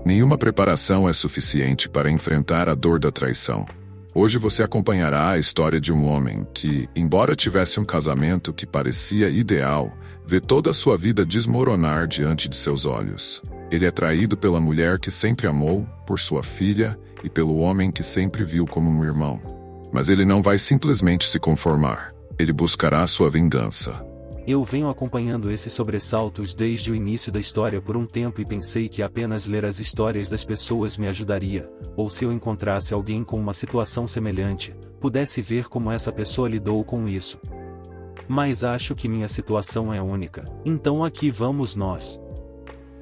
Nenhuma preparação é suficiente para enfrentar a dor da traição. Hoje você acompanhará a história de um homem que, embora tivesse um casamento que parecia ideal, vê toda a sua vida desmoronar diante de seus olhos. Ele é traído pela mulher que sempre amou, por sua filha e pelo homem que sempre viu como um irmão. Mas ele não vai simplesmente se conformar. Ele buscará sua vingança. Eu venho acompanhando esses sobressaltos desde o início da história por um tempo e pensei que apenas ler as histórias das pessoas me ajudaria, ou se eu encontrasse alguém com uma situação semelhante, pudesse ver como essa pessoa lidou com isso. Mas acho que minha situação é única, então aqui vamos nós.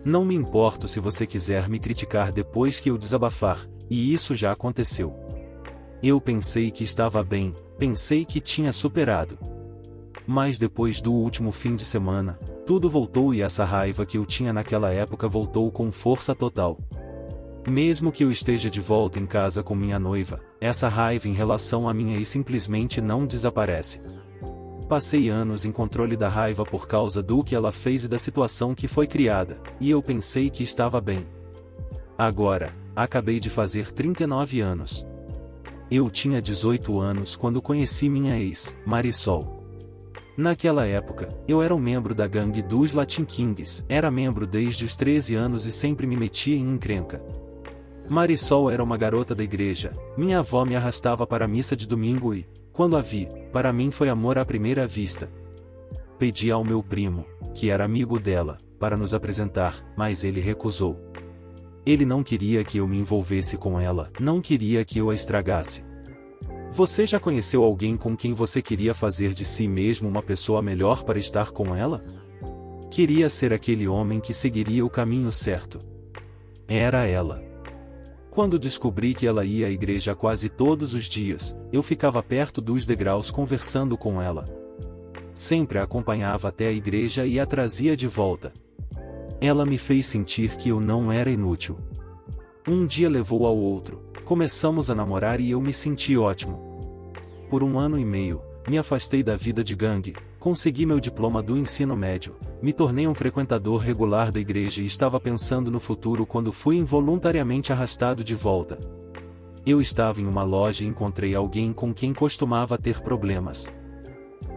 Não me importo se você quiser me criticar depois que eu desabafar, e isso já aconteceu. Eu pensei que estava bem, pensei que tinha superado. Mas depois do último fim de semana, tudo voltou e essa raiva que eu tinha naquela época voltou com força total. Mesmo que eu esteja de volta em casa com minha noiva, essa raiva em relação a mim aí simplesmente não desaparece. Passei anos em controle da raiva por causa do que ela fez e da situação que foi criada, e eu pensei que estava bem. Agora, acabei de fazer 39 anos. Eu tinha 18 anos quando conheci minha ex, Marisol. Naquela época, eu era um membro da gangue dos Latin Kings, era membro desde os 13 anos e sempre me metia em encrenca. Marisol era uma garota da igreja, minha avó me arrastava para a missa de domingo e, quando a vi, para mim foi amor à primeira vista. Pedi ao meu primo, que era amigo dela, para nos apresentar, mas ele recusou. Ele não queria que eu me envolvesse com ela, não queria que eu a estragasse. Você já conheceu alguém com quem você queria fazer de si mesmo uma pessoa melhor para estar com ela? Queria ser aquele homem que seguiria o caminho certo. Era ela. Quando descobri que ela ia à igreja quase todos os dias, eu ficava perto dos degraus conversando com ela. Sempre a acompanhava até a igreja e a trazia de volta. Ela me fez sentir que eu não era inútil. Um dia levou ao outro. Começamos a namorar e eu me senti ótimo. Por 1 ano e meio, me afastei da vida de gangue, consegui meu diploma do ensino médio, me tornei um frequentador regular da igreja e estava pensando no futuro quando fui involuntariamente arrastado de volta. Eu estava em uma loja e encontrei alguém com quem costumava ter problemas.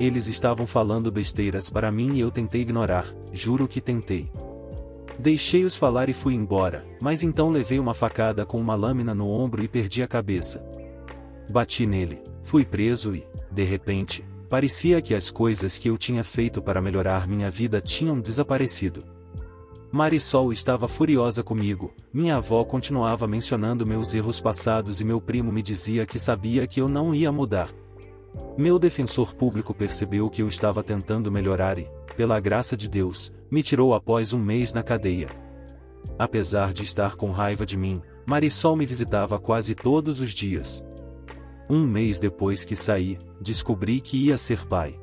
Eles estavam falando besteiras para mim e eu tentei ignorar, juro que tentei. Deixei-os falar e fui embora, mas então levei uma facada com uma lâmina no ombro e perdi a cabeça. Bati nele, fui preso e, de repente, parecia que as coisas que eu tinha feito para melhorar minha vida tinham desaparecido. Marisol estava furiosa comigo, minha avó continuava mencionando meus erros passados e meu primo me dizia que sabia que eu não ia mudar. Meu defensor público percebeu que eu estava tentando melhorar e, pela graça de Deus, me tirou após 1 mês na cadeia. Apesar de estar com raiva de mim, Marisol me visitava quase todos os dias. 1 mês depois que saí, descobri que ia ser pai.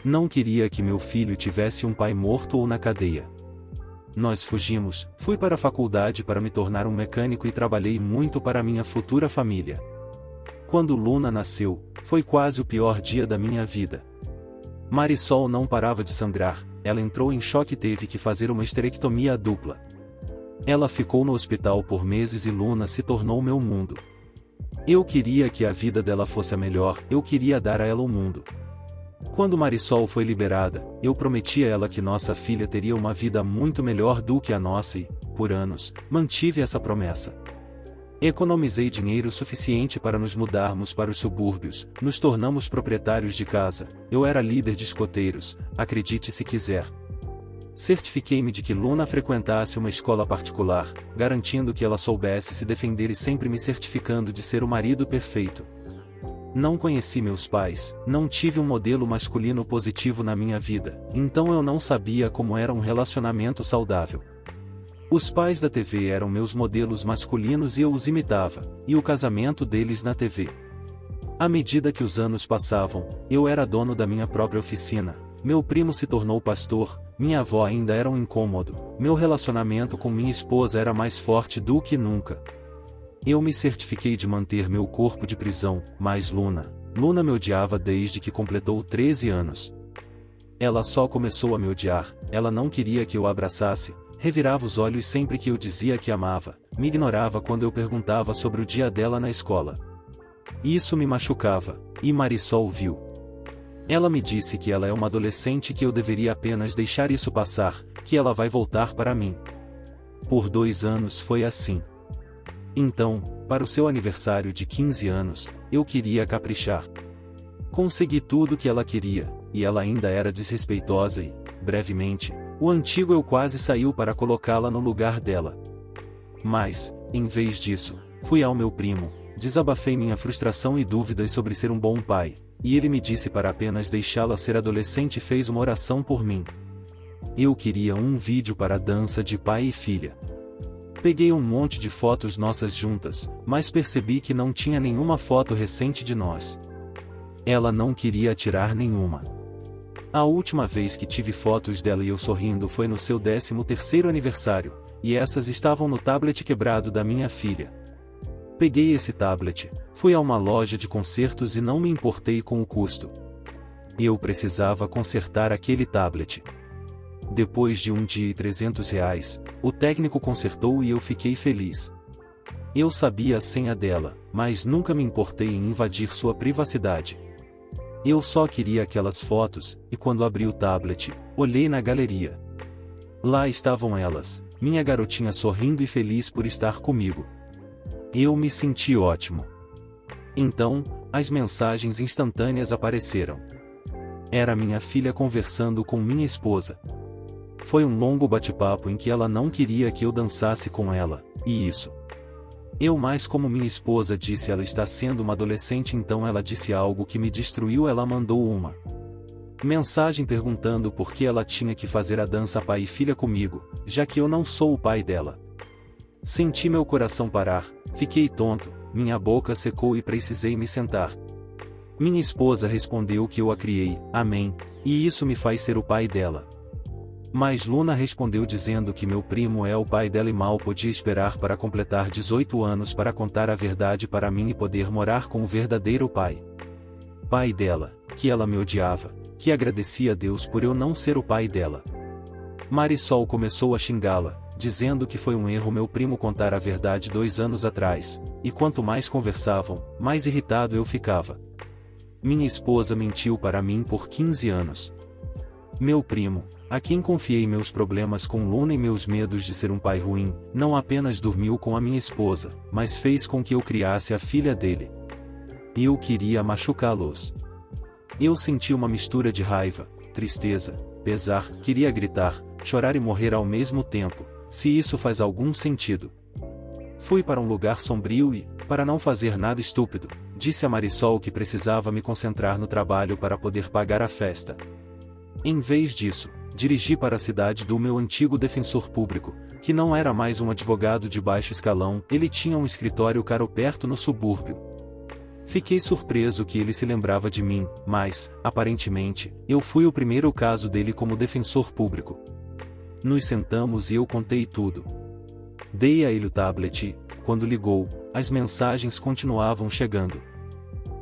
Não queria que meu filho tivesse um pai morto ou na cadeia. Nós fugimos, fui para a faculdade para me tornar um mecânico e trabalhei muito para minha futura família. Quando Luna nasceu, foi quase o pior dia da minha vida. Marisol não parava de sangrar, ela entrou em choque e teve que fazer uma esterectomia dupla. Ela ficou no hospital por meses e Luna se tornou meu mundo. Eu queria que a vida dela fosse a melhor, eu queria dar a ela o mundo. Quando Marisol foi liberada, eu prometi a ela que nossa filha teria uma vida muito melhor do que a nossa e, por anos, mantive essa promessa. Economizei dinheiro suficiente para nos mudarmos para os subúrbios, nos tornamos proprietários de casa, eu era líder de escoteiros, acredite se quiser. Certifiquei-me de que Luna frequentasse uma escola particular, garantindo que ela soubesse se defender e sempre me certificando de ser o marido perfeito. Não conheci meus pais, não tive um modelo masculino positivo na minha vida, então eu não sabia como era um relacionamento saudável. Os pais da TV eram meus modelos masculinos e eu os imitava, e o casamento deles na TV. À medida que os anos passavam, eu era dono da minha própria oficina, meu primo se tornou pastor, minha avó ainda era um incômodo, meu relacionamento com minha esposa era mais forte do que nunca. Eu me certifiquei de manter meu corpo de prisão, mas Luna me odiava desde que completou 13 anos. Ela só começou a me odiar, ela não queria que eu a abraçasse, revirava os olhos sempre que eu dizia que amava, me ignorava quando eu perguntava sobre o dia dela na escola. Isso me machucava, e Marisol viu. Ela me disse que ela é uma adolescente e que eu deveria apenas deixar isso passar, que ela vai voltar para mim. Por 2 anos foi assim. Então, para o seu aniversário de 15 anos, eu queria caprichar. Consegui tudo que ela queria, e ela ainda era desrespeitosa e, brevemente, o antigo eu quase saiu para colocá-la no lugar dela. Mas, em vez disso, fui ao meu primo, desabafei minha frustração e dúvidas sobre ser um bom pai, e ele me disse para apenas deixá-la ser adolescente e fez uma oração por mim. Eu queria um vídeo para a dança de pai e filha. Peguei um monte de fotos nossas juntas, mas percebi que não tinha nenhuma foto recente de nós. Ela não queria tirar nenhuma. A última vez que tive fotos dela e eu sorrindo foi no seu 13º aniversário, e essas estavam no tablet quebrado da minha filha. Peguei esse tablet, fui a uma loja de consertos e não me importei com o custo. Eu precisava consertar aquele tablet. Depois de um dia e R$300, o técnico consertou e eu fiquei feliz. Eu sabia a senha dela, mas nunca me importei em invadir sua privacidade. Eu só queria aquelas fotos, e quando abri o tablet, olhei na galeria. Lá estavam elas, minha garotinha sorrindo e feliz por estar comigo. Eu me senti ótimo. Então, as mensagens instantâneas apareceram. Era minha filha conversando com minha esposa. Foi um longo bate-papo em que ela não queria que eu dançasse com ela, e isso. Mas como minha esposa disse ela está sendo uma adolescente então ela disse algo que me destruiu ela mandou uma mensagem perguntando por que ela tinha que fazer a dança pai e filha comigo, já que eu não sou o pai dela. Senti meu coração parar, fiquei tonto, minha boca secou e precisei me sentar. Minha esposa respondeu que eu a criei, amém, e isso me faz ser o pai dela. Mas Luna respondeu dizendo que meu primo é o pai dela e mal podia esperar para completar 18 anos para contar a verdade para mim e poder morar com o verdadeiro pai. Pai dela, que ela me odiava, que agradecia a Deus por eu não ser o pai dela. Marisol começou a xingá-la, dizendo que foi um erro meu primo contar a verdade 2 anos atrás, e quanto mais conversavam, mais irritado eu ficava. Minha esposa mentiu para mim por 15 anos. Meu primo, a quem confiei meus problemas com Luna e meus medos de ser um pai ruim, não apenas dormiu com a minha esposa, mas fez com que eu criasse a filha dele. Eu queria machucá-los. Eu senti uma mistura de raiva, tristeza, pesar, queria gritar, chorar e morrer ao mesmo tempo, se isso faz algum sentido. Fui para um lugar sombrio e, para não fazer nada estúpido, disse a Marisol que precisava me concentrar no trabalho para poder pagar a festa. Em vez disso, dirigi para a cidade do meu antigo defensor público, que não era mais um advogado de baixo escalão, ele tinha um escritório caro perto no subúrbio. Fiquei surpreso que ele se lembrava de mim, mas, aparentemente, eu fui o primeiro caso dele como defensor público. Nos sentamos e eu contei tudo. Dei a ele o tablet e, quando ligou, as mensagens continuavam chegando.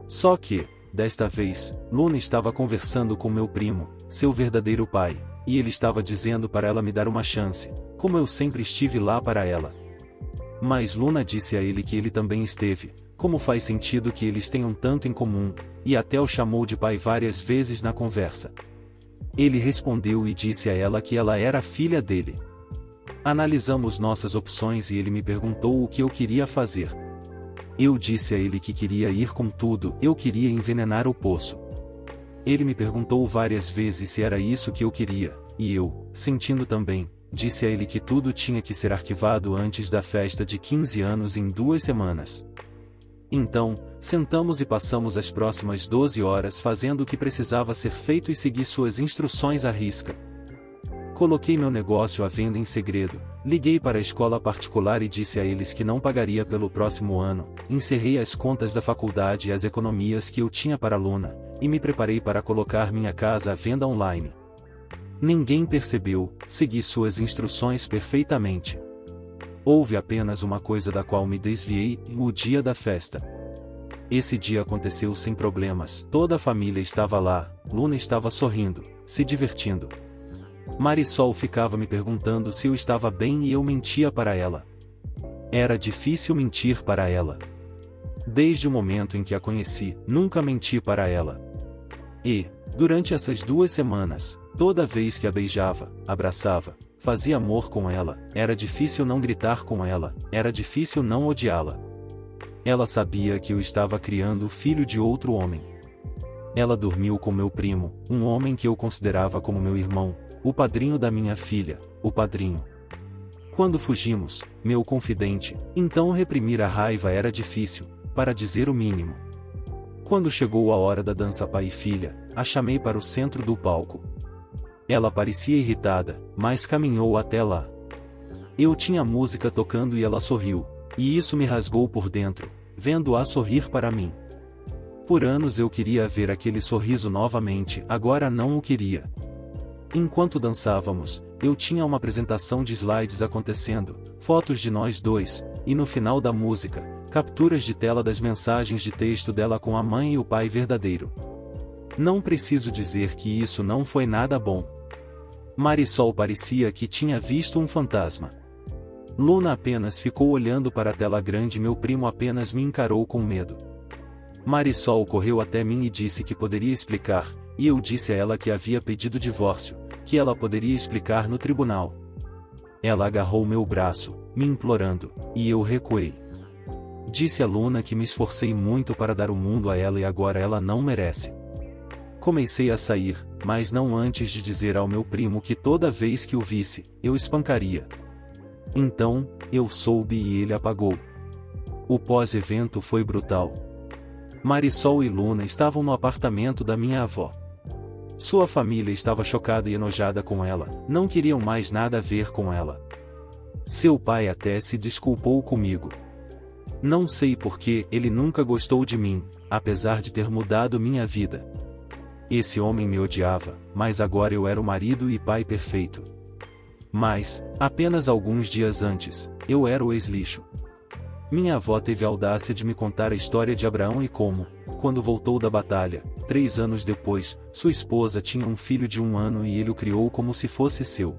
Só que, desta vez, Luna estava conversando com meu primo, seu verdadeiro pai, e ele estava dizendo para ela me dar uma chance, como eu sempre estive lá para ela. Mas Luna disse a ele que ele também esteve, como faz sentido que eles tenham tanto em comum, e até o chamou de pai várias vezes na conversa. Ele respondeu e disse a ela que ela era a filha dele. Analisamos nossas opções e ele me perguntou o que eu queria fazer. Eu disse a ele que queria ir com tudo, eu queria envenenar o poço. Ele me perguntou várias vezes se era isso que eu queria, e eu, sentindo também, disse a ele que tudo tinha que ser arquivado antes da festa de 15 anos em 2 semanas. Então, sentamos e passamos as próximas 12 horas fazendo o que precisava ser feito e segui suas instruções à risca. Coloquei meu negócio à venda em segredo, liguei para a escola particular e disse a eles que não pagaria pelo próximo ano, encerrei as contas da faculdade e as economias que eu tinha para a Luna, e me preparei para colocar minha casa à venda online. Ninguém percebeu, segui suas instruções perfeitamente. Houve apenas uma coisa da qual me desviei, o dia da festa. Esse dia aconteceu sem problemas, toda a família estava lá, Luna estava sorrindo, se divertindo. Marisol ficava me perguntando se eu estava bem e eu mentia para ela. Era difícil mentir para ela. Desde o momento em que a conheci, nunca menti para ela. E, durante essas 2 semanas, toda vez que a beijava, abraçava, fazia amor com ela, era difícil não gritar com ela, era difícil não odiá-la. Ela sabia que eu estava criando o filho de outro homem. Ela dormiu com meu primo, um homem que eu considerava como meu irmão, o padrinho da minha filha, o padrinho. Quando fugimos, meu confidente, então reprimir a raiva era difícil, para dizer o mínimo. Quando chegou a hora da dança pai e filha, a chamei para o centro do palco. Ela parecia irritada, mas caminhou até lá. Eu tinha música tocando e ela sorriu, e isso me rasgou por dentro, vendo-a sorrir para mim. Por anos eu queria ver aquele sorriso novamente, agora não o queria. Enquanto dançávamos, eu tinha uma apresentação de slides acontecendo, fotos de nós dois, e no final da música, capturas de tela das mensagens de texto dela com a mãe e o pai verdadeiro. Não preciso dizer que isso não foi nada bom. Marisol parecia que tinha visto um fantasma. Luna apenas ficou olhando para a tela grande e meu primo apenas me encarou com medo. Marisol correu até mim e disse que poderia explicar, e eu disse a ela que havia pedido divórcio, que ela poderia explicar no tribunal. Ela agarrou meu braço, me implorando, e eu recuei. Disse a Luna que me esforcei muito para dar o mundo a ela e agora ela não merece. Comecei a sair, mas não antes de dizer ao meu primo que toda vez que o visse, eu espancaria. Então, eu soube e ele apagou. O pós-evento foi brutal. Marisol e Luna estavam no apartamento da minha avó. Sua família estava chocada e enojada com ela, não queriam mais nada a ver com ela. Seu pai até se desculpou comigo. Não sei por que ele nunca gostou de mim, apesar de ter mudado minha vida. Esse homem me odiava, mas agora eu era o marido e pai perfeito. Mas, apenas alguns dias antes, eu era o ex-lixo. Minha avó teve a audácia de me contar a história de Abraão e como, quando voltou da batalha, 3 anos depois, sua esposa tinha um filho de 1 ano e ele o criou como se fosse seu.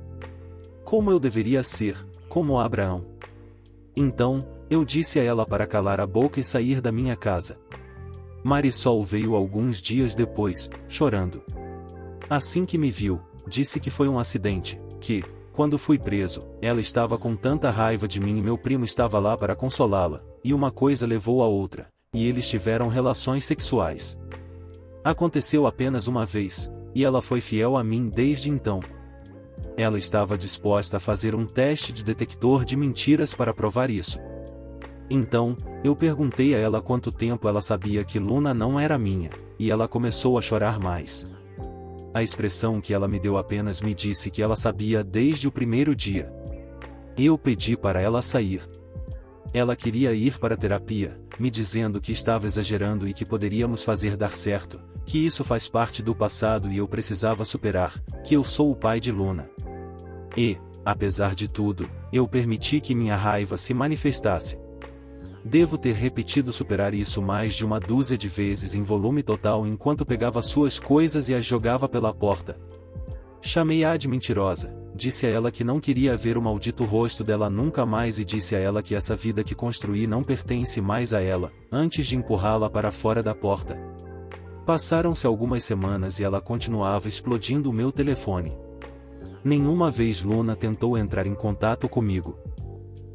Como eu deveria ser, como Abraão. Então, eu disse a ela para calar a boca e sair da minha casa. Marisol veio alguns dias depois, chorando. Assim que me viu, disse que foi um acidente, que, quando fui preso, ela estava com tanta raiva de mim e meu primo estava lá para consolá-la, e uma coisa levou a outra, e eles tiveram relações sexuais. Aconteceu apenas uma vez, e ela foi fiel a mim desde então. Ela estava disposta a fazer um teste de detector de mentiras para provar isso. Então, eu perguntei a ela quanto tempo ela sabia que Luna não era minha, e ela começou a chorar mais. A expressão que ela me deu apenas me disse que ela sabia desde o primeiro dia. Eu pedi para ela sair. Ela queria ir para a terapia, me dizendo que estava exagerando e que poderíamos fazer dar certo, que isso faz parte do passado e eu precisava superar, que eu sou o pai de Luna. E, apesar de tudo, eu permiti que minha raiva se manifestasse. Devo ter repetido superar isso mais de 12 vezes em volume total enquanto pegava suas coisas e as jogava pela porta. Chamei-a de mentirosa, disse a ela que não queria ver o maldito rosto dela nunca mais e disse a ela que essa vida que construí não pertence mais a ela, antes de empurrá-la para fora da porta. Passaram-se algumas semanas e ela continuava explodindo o meu telefone. Nenhuma vez Luna tentou entrar em contato comigo.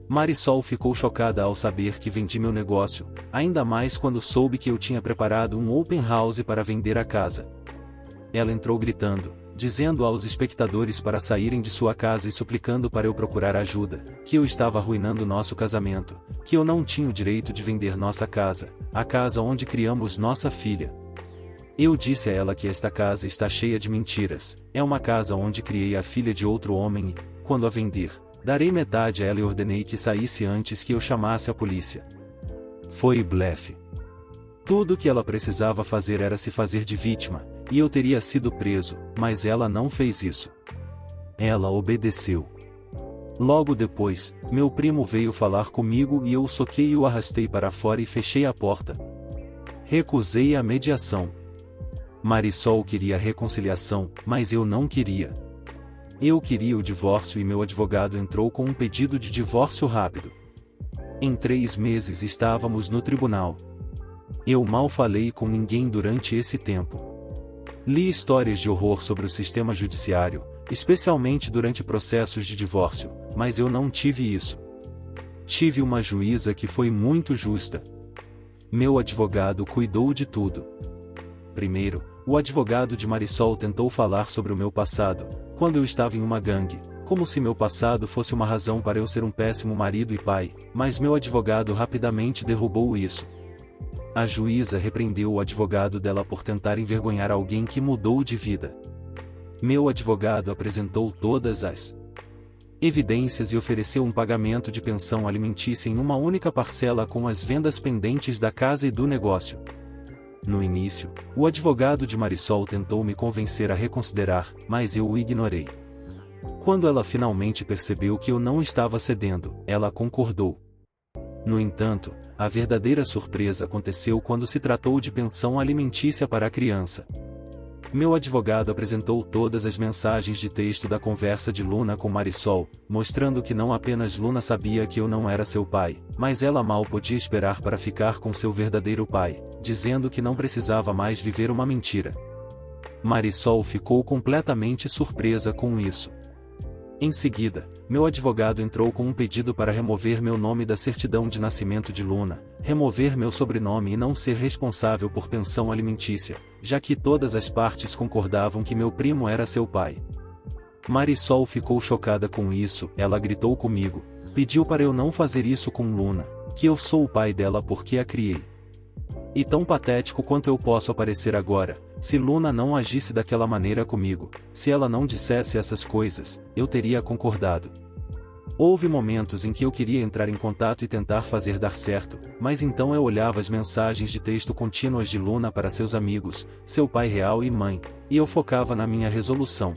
Marisol ficou chocada ao saber que vendi meu negócio, ainda mais quando soube que eu tinha preparado um open house para vender a casa. Ela entrou gritando, dizendo aos espectadores para saírem de sua casa e suplicando para eu procurar ajuda, que eu estava arruinando nosso casamento, que eu não tinha o direito de vender nossa casa, a casa onde criamos nossa filha. Eu disse a ela que esta casa está cheia de mentiras, é uma casa onde criei a filha de outro homem e, quando a vender, darei metade a ela e ordenei que saísse antes que eu chamasse a polícia. Foi blefe. Tudo o que ela precisava fazer era se fazer de vítima, e eu teria sido preso, mas ela não fez isso. Ela obedeceu. Logo depois, meu primo veio falar comigo e eu o soquei e o arrastei para fora e fechei a porta. Recusei a mediação. Marisol queria reconciliação, mas eu não queria. Eu queria o divórcio e meu advogado entrou com um pedido de divórcio rápido. Em 3 meses estávamos no tribunal. Eu mal falei com ninguém durante esse tempo. Li histórias de horror sobre o sistema judiciário, especialmente durante processos de divórcio, mas eu não tive isso. Tive uma juíza que foi muito justa. Meu advogado cuidou de tudo. Primeiro, o advogado de Marisol tentou falar sobre o meu passado, quando eu estava em uma gangue, como se meu passado fosse uma razão para eu ser um péssimo marido e pai, mas meu advogado rapidamente derrubou isso. A juíza repreendeu o advogado dela por tentar envergonhar alguém que mudou de vida. Meu advogado apresentou todas as evidências e ofereceu um pagamento de pensão alimentícia em uma única parcela com as vendas pendentes da casa e do negócio. No início, o advogado de Marisol tentou me convencer a reconsiderar, mas eu o ignorei. Quando ela finalmente percebeu que eu não estava cedendo, ela concordou. No entanto, a verdadeira surpresa aconteceu quando se tratou de pensão alimentícia para a criança. Meu advogado apresentou todas as mensagens de texto da conversa de Luna com Marisol, mostrando que não apenas Luna sabia que eu não era seu pai, mas ela mal podia esperar para ficar com seu verdadeiro pai, dizendo que não precisava mais viver uma mentira. Marisol ficou completamente surpresa com isso. Em seguida, meu advogado entrou com um pedido para remover meu nome da certidão de nascimento de Luna, remover meu sobrenome e não ser responsável por pensão alimentícia, já que todas as partes concordavam que meu primo era seu pai. Marisol ficou chocada com isso, ela gritou comigo, pediu para eu não fazer isso com Luna, que eu sou o pai dela porque a criei. E tão patético quanto eu posso aparecer agora, se Luna não agisse daquela maneira comigo, se ela não dissesse essas coisas, eu teria concordado. Houve momentos em que eu queria entrar em contato e tentar fazer dar certo, mas então eu olhava as mensagens de texto contínuas de Luna para seus amigos, seu pai real e mãe, e eu focava na minha resolução.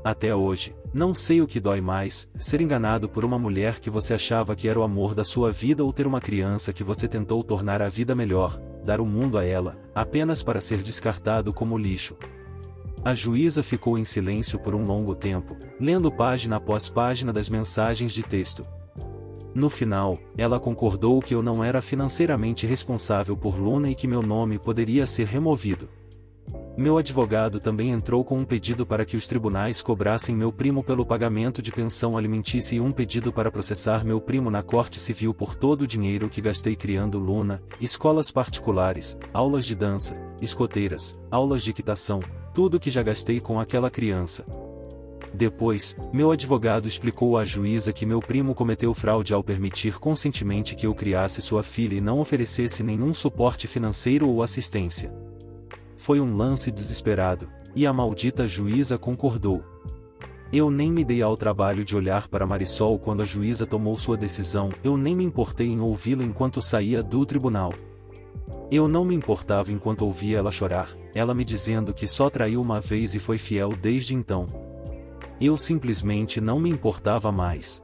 Até hoje, não sei o que dói mais, ser enganado por uma mulher que você achava que era o amor da sua vida ou ter uma criança que você tentou tornar a vida melhor, dar o mundo a ela, apenas para ser descartado como lixo. A juíza ficou em silêncio por um longo tempo, lendo página após página das mensagens de texto. No final, ela concordou que eu não era financeiramente responsável por Luna e que meu nome poderia ser removido. Meu advogado também entrou com um pedido para que os tribunais cobrassem meu primo pelo pagamento de pensão alimentícia e um pedido para processar meu primo na corte civil por todo o dinheiro que gastei criando Luna, escolas particulares, aulas de dança, escoteiras, aulas de equitação, tudo que já gastei com aquela criança. Depois, meu advogado explicou à juíza que meu primo cometeu fraude ao permitir conscientemente que eu criasse sua filha e não oferecesse nenhum suporte financeiro ou assistência. Foi um lance desesperado, e a maldita juíza concordou. Eu nem me dei ao trabalho de olhar para Marisol quando a juíza tomou sua decisão, eu nem me importei em ouvi-la enquanto saía do tribunal. Eu não me importava enquanto ouvia ela chorar, ela me dizendo que só traiu uma vez e foi fiel desde então. Eu simplesmente não me importava mais.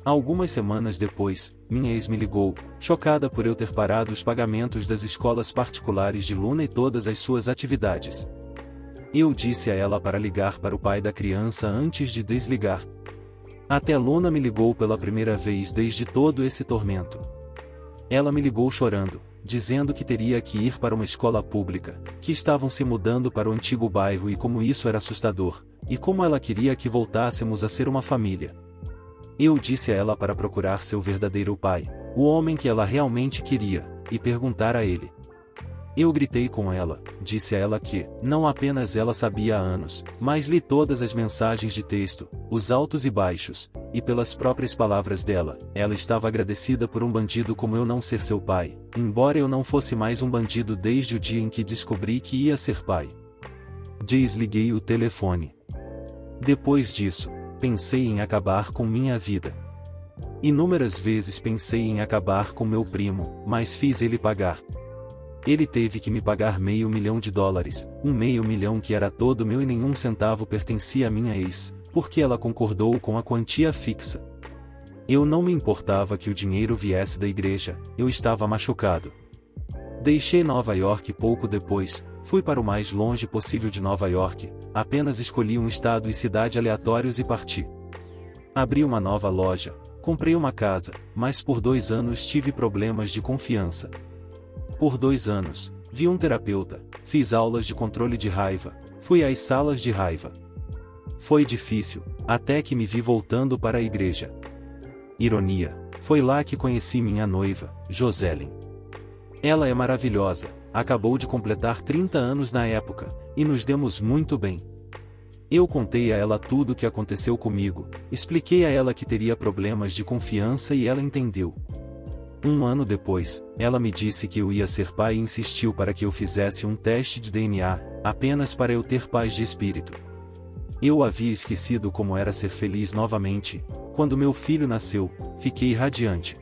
Algumas semanas depois, minha ex me ligou, chocada por eu ter parado os pagamentos das escolas particulares de Luna e todas as suas atividades. Eu disse a ela para ligar para o pai da criança antes de desligar. Até Luna me ligou pela primeira vez desde todo esse tormento. Ela me ligou chorando, dizendo que teria que ir para uma escola pública, que estavam se mudando para o antigo bairro e como isso era assustador, e como ela queria que voltássemos a ser uma família. Eu disse a ela para procurar seu verdadeiro pai, o homem que ela realmente queria, e perguntar a ele. Eu gritei com ela, disse a ela que, não apenas ela sabia há anos, mas li todas as mensagens de texto, os altos e baixos, e pelas próprias palavras dela, ela estava agradecida por um bandido como eu não ser seu pai, embora eu não fosse mais um bandido desde o dia em que descobri que ia ser pai. Desliguei o telefone. Depois disso, pensei em acabar com minha vida. Inúmeras vezes pensei em acabar com meu primo, mas fiz ele pagar. Ele teve que me pagar $500 mil, $1,5 milhão que era todo meu e nenhum centavo pertencia à minha ex, porque ela concordou com a quantia fixa. Eu não me importava que o dinheiro viesse da igreja, eu estava machucado. Deixei Nova York pouco depois, fui para o mais longe possível de Nova York, apenas escolhi um estado e cidade aleatórios e parti. Abri uma nova loja, comprei uma casa, mas por 2 anos tive problemas de confiança. Por 2 anos, vi um terapeuta, fiz aulas de controle de raiva, fui às salas de raiva. Foi difícil, até que me vi voltando para a igreja. Ironia, foi lá que conheci minha noiva, Joselyn. Ela é maravilhosa, acabou de completar 30 anos na época, e nos demos muito bem. Eu contei a ela tudo o que aconteceu comigo, expliquei a ela que teria problemas de confiança e ela entendeu. 1 ano depois, ela me disse que eu ia ser pai e insistiu para que eu fizesse um teste de DNA, apenas para eu ter paz de espírito. Eu havia esquecido como era ser feliz novamente. Quando meu filho nasceu, fiquei radiante.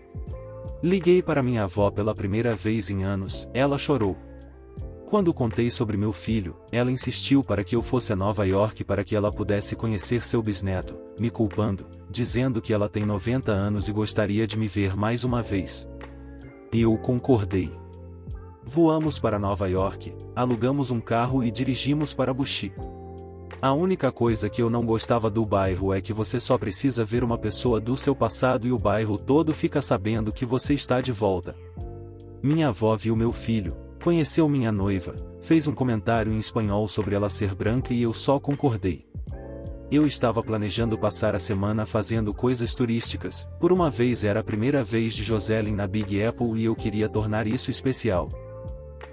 Liguei para minha avó pela primeira vez em anos, ela chorou. Quando contei sobre meu filho, ela insistiu para que eu fosse a Nova York para que ela pudesse conhecer seu bisneto, me culpando, dizendo que ela tem 90 anos e gostaria de me ver mais uma vez. Eu concordei. Voamos para Nova York, alugamos um carro e dirigimos para Bushi. A única coisa que eu não gostava do bairro é que você só precisa ver uma pessoa do seu passado e o bairro todo fica sabendo que você está de volta. Minha avó viu meu filho, conheceu minha noiva, fez um comentário em espanhol sobre ela ser branca e eu só concordei. Eu estava planejando passar a semana fazendo coisas turísticas, por uma vez era a primeira vez de Joselyn na Big Apple e eu queria tornar isso especial.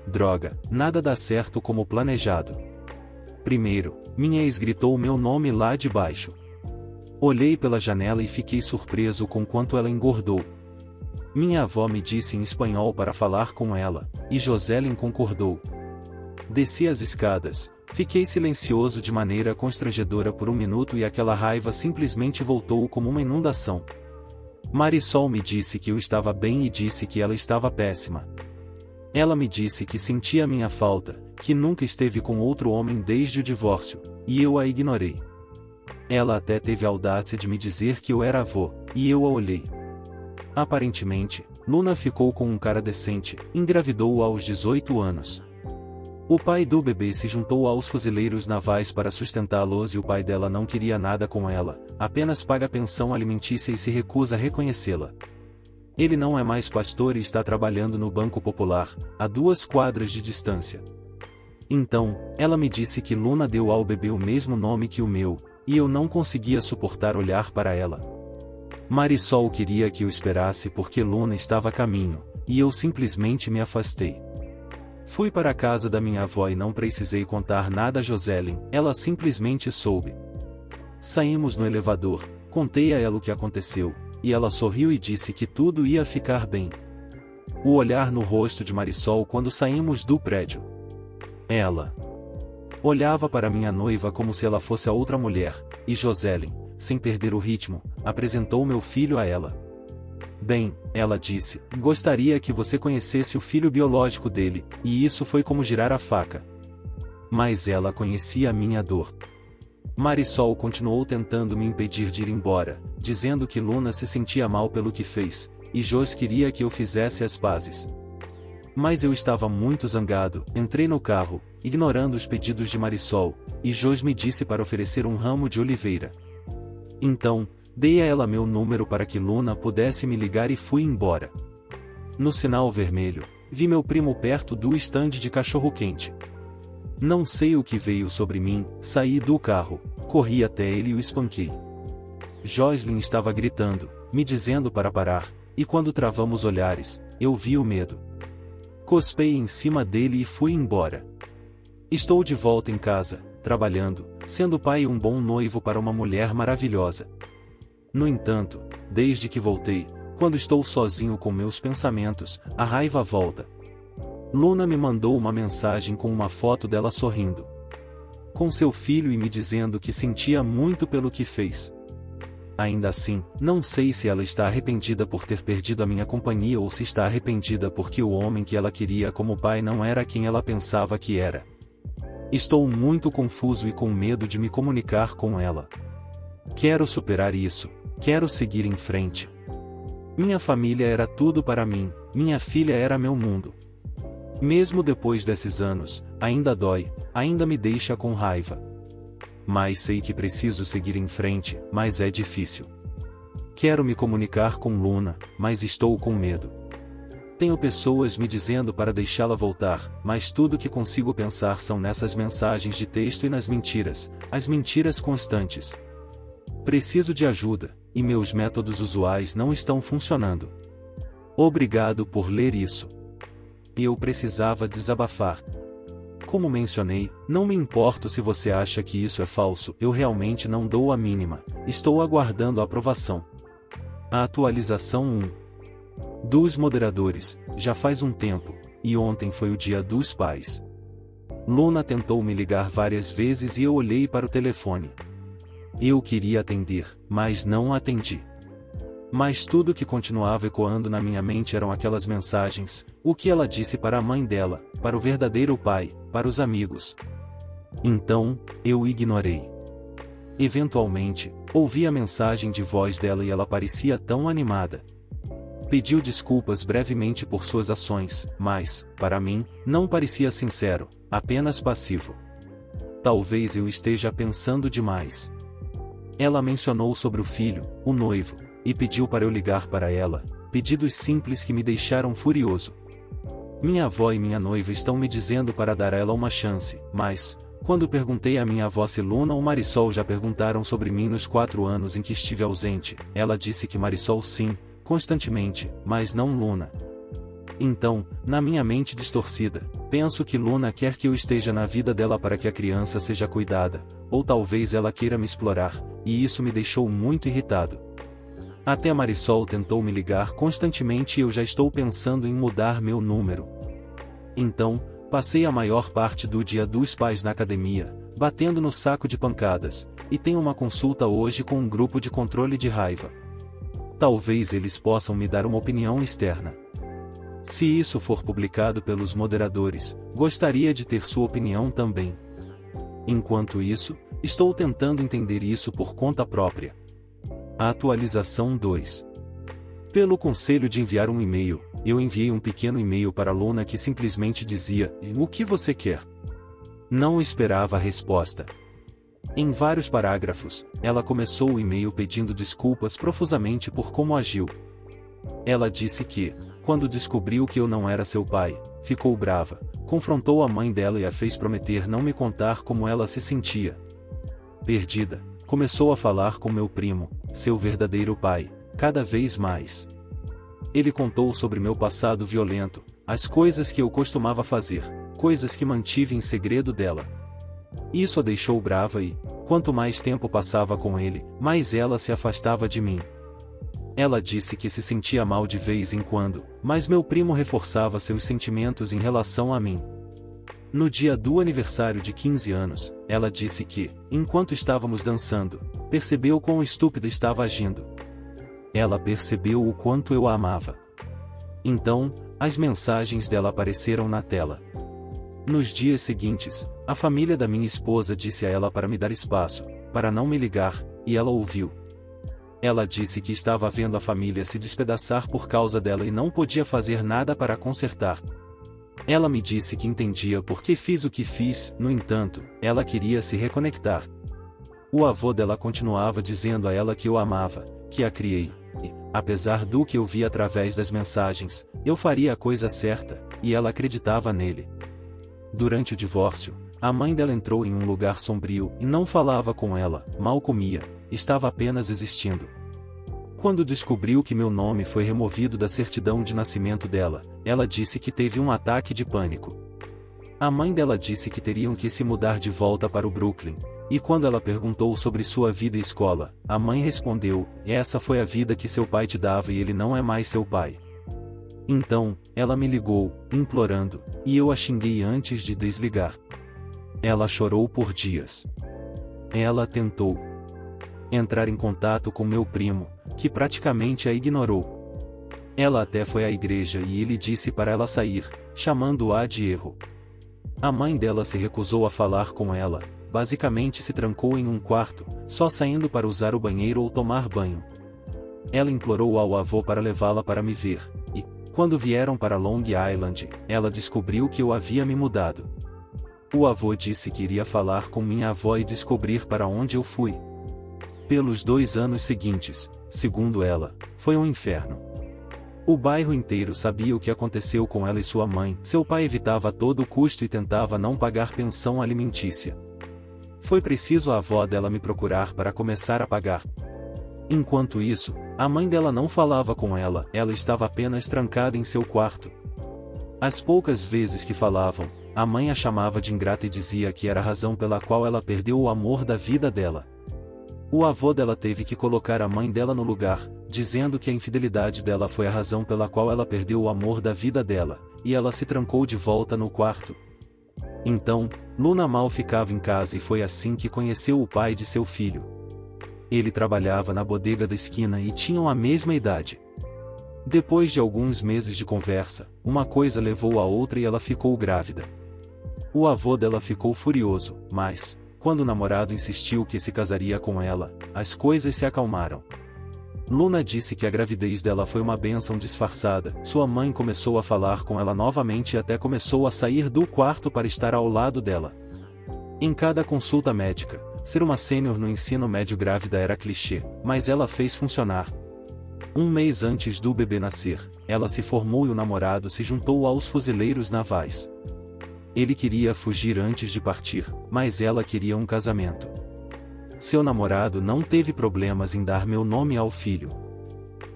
Droga, nada dá certo como planejado. Primeiro, minha ex gritou meu nome lá de baixo. Olhei pela janela e fiquei surpreso com quanto ela engordou. Minha avó me disse em espanhol para falar com ela, e Joselyn concordou. Desci as escadas, fiquei silencioso de maneira constrangedora por 1 minuto e aquela raiva simplesmente voltou como uma inundação. Marisol me disse que eu estava bem e disse que ela estava péssima. Ela me disse que sentia minha falta, que nunca esteve com outro homem desde o divórcio, e eu a ignorei. Ela até teve a audácia de me dizer que eu era avô, e eu a olhei. Aparentemente, Luna ficou com um cara decente, engravidou aos 18 anos. O pai do bebê se juntou aos fuzileiros navais para sustentá-los e o pai dela não queria nada com ela, apenas paga pensão alimentícia e se recusa a reconhecê-la. Ele não é mais pastor e está trabalhando no Banco Popular, a 2 quadras de distância. Então, ela me disse que Luna deu ao bebê o mesmo nome que o meu, e eu não conseguia suportar olhar para ela. Marisol queria que eu esperasse porque Luna estava a caminho, e eu simplesmente me afastei. Fui para a casa da minha avó e não precisei contar nada a Joselyn, ela simplesmente soube. Saímos no elevador, contei a ela o que aconteceu, e ela sorriu e disse que tudo ia ficar bem. O olhar no rosto de Marisol quando saímos do prédio. Ela olhava para minha noiva como se ela fosse a outra mulher, e Joselyn, sem perder o ritmo, apresentou meu filho a ela. Bem, ela disse, gostaria que você conhecesse o filho biológico dele, e isso foi como girar a faca. Mas ela conhecia a minha dor. Marisol continuou tentando me impedir de ir embora, dizendo que Luna se sentia mal pelo que fez, e Jos queria que eu fizesse as pazes. Mas eu estava muito zangado, entrei no carro, ignorando os pedidos de Marisol, e Jos me disse para oferecer um ramo de oliveira. Então, dei a ela meu número para que Luna pudesse me ligar e fui embora. No sinal vermelho, vi meu primo perto do estande de cachorro-quente. Não sei o que veio sobre mim, saí do carro, corri até ele e o espanquei. Joselyn estava gritando, me dizendo para parar, e quando travamos olhares, eu vi o medo. Cospei em cima dele e fui embora. Estou de volta em casa, trabalhando, sendo pai e um bom noivo para uma mulher maravilhosa. No entanto, desde que voltei, quando estou sozinho com meus pensamentos, a raiva volta. Luna me mandou uma mensagem com uma foto dela sorrindo com seu filho e me dizendo que sentia muito pelo que fez. Ainda assim, não sei se ela está arrependida por ter perdido a minha companhia ou se está arrependida porque o homem que ela queria como pai não era quem ela pensava que era. Estou muito confuso e com medo de me comunicar com ela. Quero superar isso, quero seguir em frente. Minha família era tudo para mim, minha filha era meu mundo. Mesmo depois desses anos, ainda dói, ainda me deixa com raiva. mas sei que preciso seguir em frente, mas é difícil. Quero me comunicar com Luna, mas estou com medo. Tenho pessoas me dizendo para deixá-la voltar, mas tudo que consigo pensar são nessas mensagens de texto e nas mentiras, as mentiras constantes. Preciso de ajuda, e meus métodos usuais não estão funcionando. Obrigado por ler isso. Eu precisava desabafar. Como mencionei, não me importo se você acha que isso é falso, eu realmente não dou a mínima, estou aguardando a aprovação. A atualização 1. Dos moderadores, já faz um tempo, e ontem foi o Dia dos Pais. Luna tentou me ligar várias vezes e eu olhei para o telefone. Eu queria atender, mas não atendi. Mas tudo que continuava ecoando na minha mente eram aquelas mensagens, o que ela disse para a mãe dela, para o verdadeiro pai, para os amigos. Então, eu ignorei. Eventualmente, ouvi a mensagem de voz dela e ela parecia tão animada. Pediu desculpas brevemente por suas ações, mas, para mim, não parecia sincero, apenas passivo. Talvez eu esteja pensando demais. Ela mencionou sobre o filho, o noivo, e pediu para eu ligar para ela, pedidos simples que me deixaram furioso. Minha avó e minha noiva estão me dizendo para dar a ela uma chance, mas, quando perguntei à minha avó se Luna ou Marisol já perguntaram sobre mim nos 4 anos em que estive ausente, ela disse que Marisol sim, constantemente, mas não Luna. Então, na minha mente distorcida, penso que Luna quer que eu esteja na vida dela para que a criança seja cuidada, ou talvez ela queira me explorar, e isso me deixou muito irritado. Até a Marisol tentou me ligar constantemente e eu já estou pensando em mudar meu número. Então, passei a maior parte do Dia dos Pais na academia, batendo no saco de pancadas, e tenho uma consulta hoje com um grupo de controle de raiva. Talvez eles possam me dar uma opinião externa. Se isso for publicado pelos moderadores, gostaria de ter sua opinião também. Enquanto isso, estou tentando entender isso por conta própria. A atualização 2. Pelo conselho de enviar um e-mail, eu enviei um pequeno e-mail para a Luna que simplesmente dizia: "O que você quer?" Não esperava a resposta. Em vários parágrafos, ela começou o e-mail pedindo desculpas profusamente por como agiu. Ela disse que, quando descobriu que eu não era seu pai, ficou brava, confrontou a mãe dela e a fez prometer não me contar como ela se sentia. Perdida, começou a falar com meu primo, seu verdadeiro pai, cada vez mais. Ele contou sobre meu passado violento, as coisas que eu costumava fazer, coisas que mantive em segredo dela. Isso a deixou brava e, quanto mais tempo passava com ele, mais ela se afastava de mim. Ela disse que se sentia mal de vez em quando, mas meu primo reforçava seus sentimentos em relação a mim. No dia do aniversário de 15 anos, ela disse que, enquanto estávamos dançando, percebeu quão estúpida estava agindo. Ela percebeu o quanto eu a amava. Então, as mensagens dela apareceram na tela. Nos dias seguintes, a família da minha esposa disse a ela para me dar espaço, para não me ligar, e ela ouviu. Ela disse que estava vendo a família se despedaçar por causa dela e não podia fazer nada para consertar. Ela me disse que entendia por que fiz o que fiz, no entanto, ela queria se reconectar. O avô dela continuava dizendo a ela que eu amava, que a criei, e, apesar do que eu via através das mensagens, eu faria a coisa certa, e ela acreditava nele. Durante o divórcio, a mãe dela entrou em um lugar sombrio e não falava com ela, mal comia, estava apenas existindo. Quando descobriu que meu nome foi removido da certidão de nascimento dela, ela disse que teve um ataque de pânico. A mãe dela disse que teriam que se mudar de volta para o Brooklyn, e quando ela perguntou sobre sua vida e escola, a mãe respondeu: "Essa foi a vida que seu pai te dava e ele não é mais seu pai." Então, ela me ligou, implorando, e eu a xinguei antes de desligar. Ela chorou por dias. Ela tentou entrar em contato com meu primo, que praticamente a ignorou. Ela até foi à igreja e ele disse para ela sair, chamando-a de erro. A mãe dela se recusou a falar com ela, basicamente se trancou em um quarto, só saindo para usar o banheiro ou tomar banho. Ela implorou ao avô para levá-la para me ver, e, quando vieram para Long Island, ela descobriu que eu havia me mudado. O avô disse que iria falar com minha avó e descobrir para onde eu fui. Pelos 2 anos seguintes, segundo ela, foi um inferno. O bairro inteiro sabia o que aconteceu com ela e sua mãe. Seu pai evitava a todo custo e tentava não pagar pensão alimentícia. Foi preciso a avó dela me procurar para começar a pagar. Enquanto isso, a mãe dela não falava com ela estava apenas trancada em seu quarto. As poucas vezes que falavam, a mãe a chamava de ingrata e dizia que era a razão pela qual ela perdeu o amor da vida dela. O avô dela teve que colocar a mãe dela no lugar, dizendo que a infidelidade dela foi a razão pela qual ela perdeu o amor da vida dela, e ela se trancou de volta no quarto. Então, Luna mal ficava em casa e foi assim que conheceu o pai de seu filho. Ele trabalhava na bodega da esquina e tinham a mesma idade. Depois de alguns meses de conversa, uma coisa levou a outra e ela ficou grávida. O avô dela ficou furioso, mas, quando o namorado insistiu que se casaria com ela, as coisas se acalmaram. Luna disse que a gravidez dela foi uma bênção disfarçada. Sua mãe começou a falar com ela novamente e até começou a sair do quarto para estar ao lado dela. Em cada consulta médica, ser uma sênior no ensino médio grávida era clichê, mas ela fez funcionar. 1 mês antes do bebê nascer, ela se formou e o namorado se juntou aos fuzileiros navais. Ele queria fugir antes de partir, mas ela queria um casamento. Seu namorado não teve problemas em dar meu nome ao filho.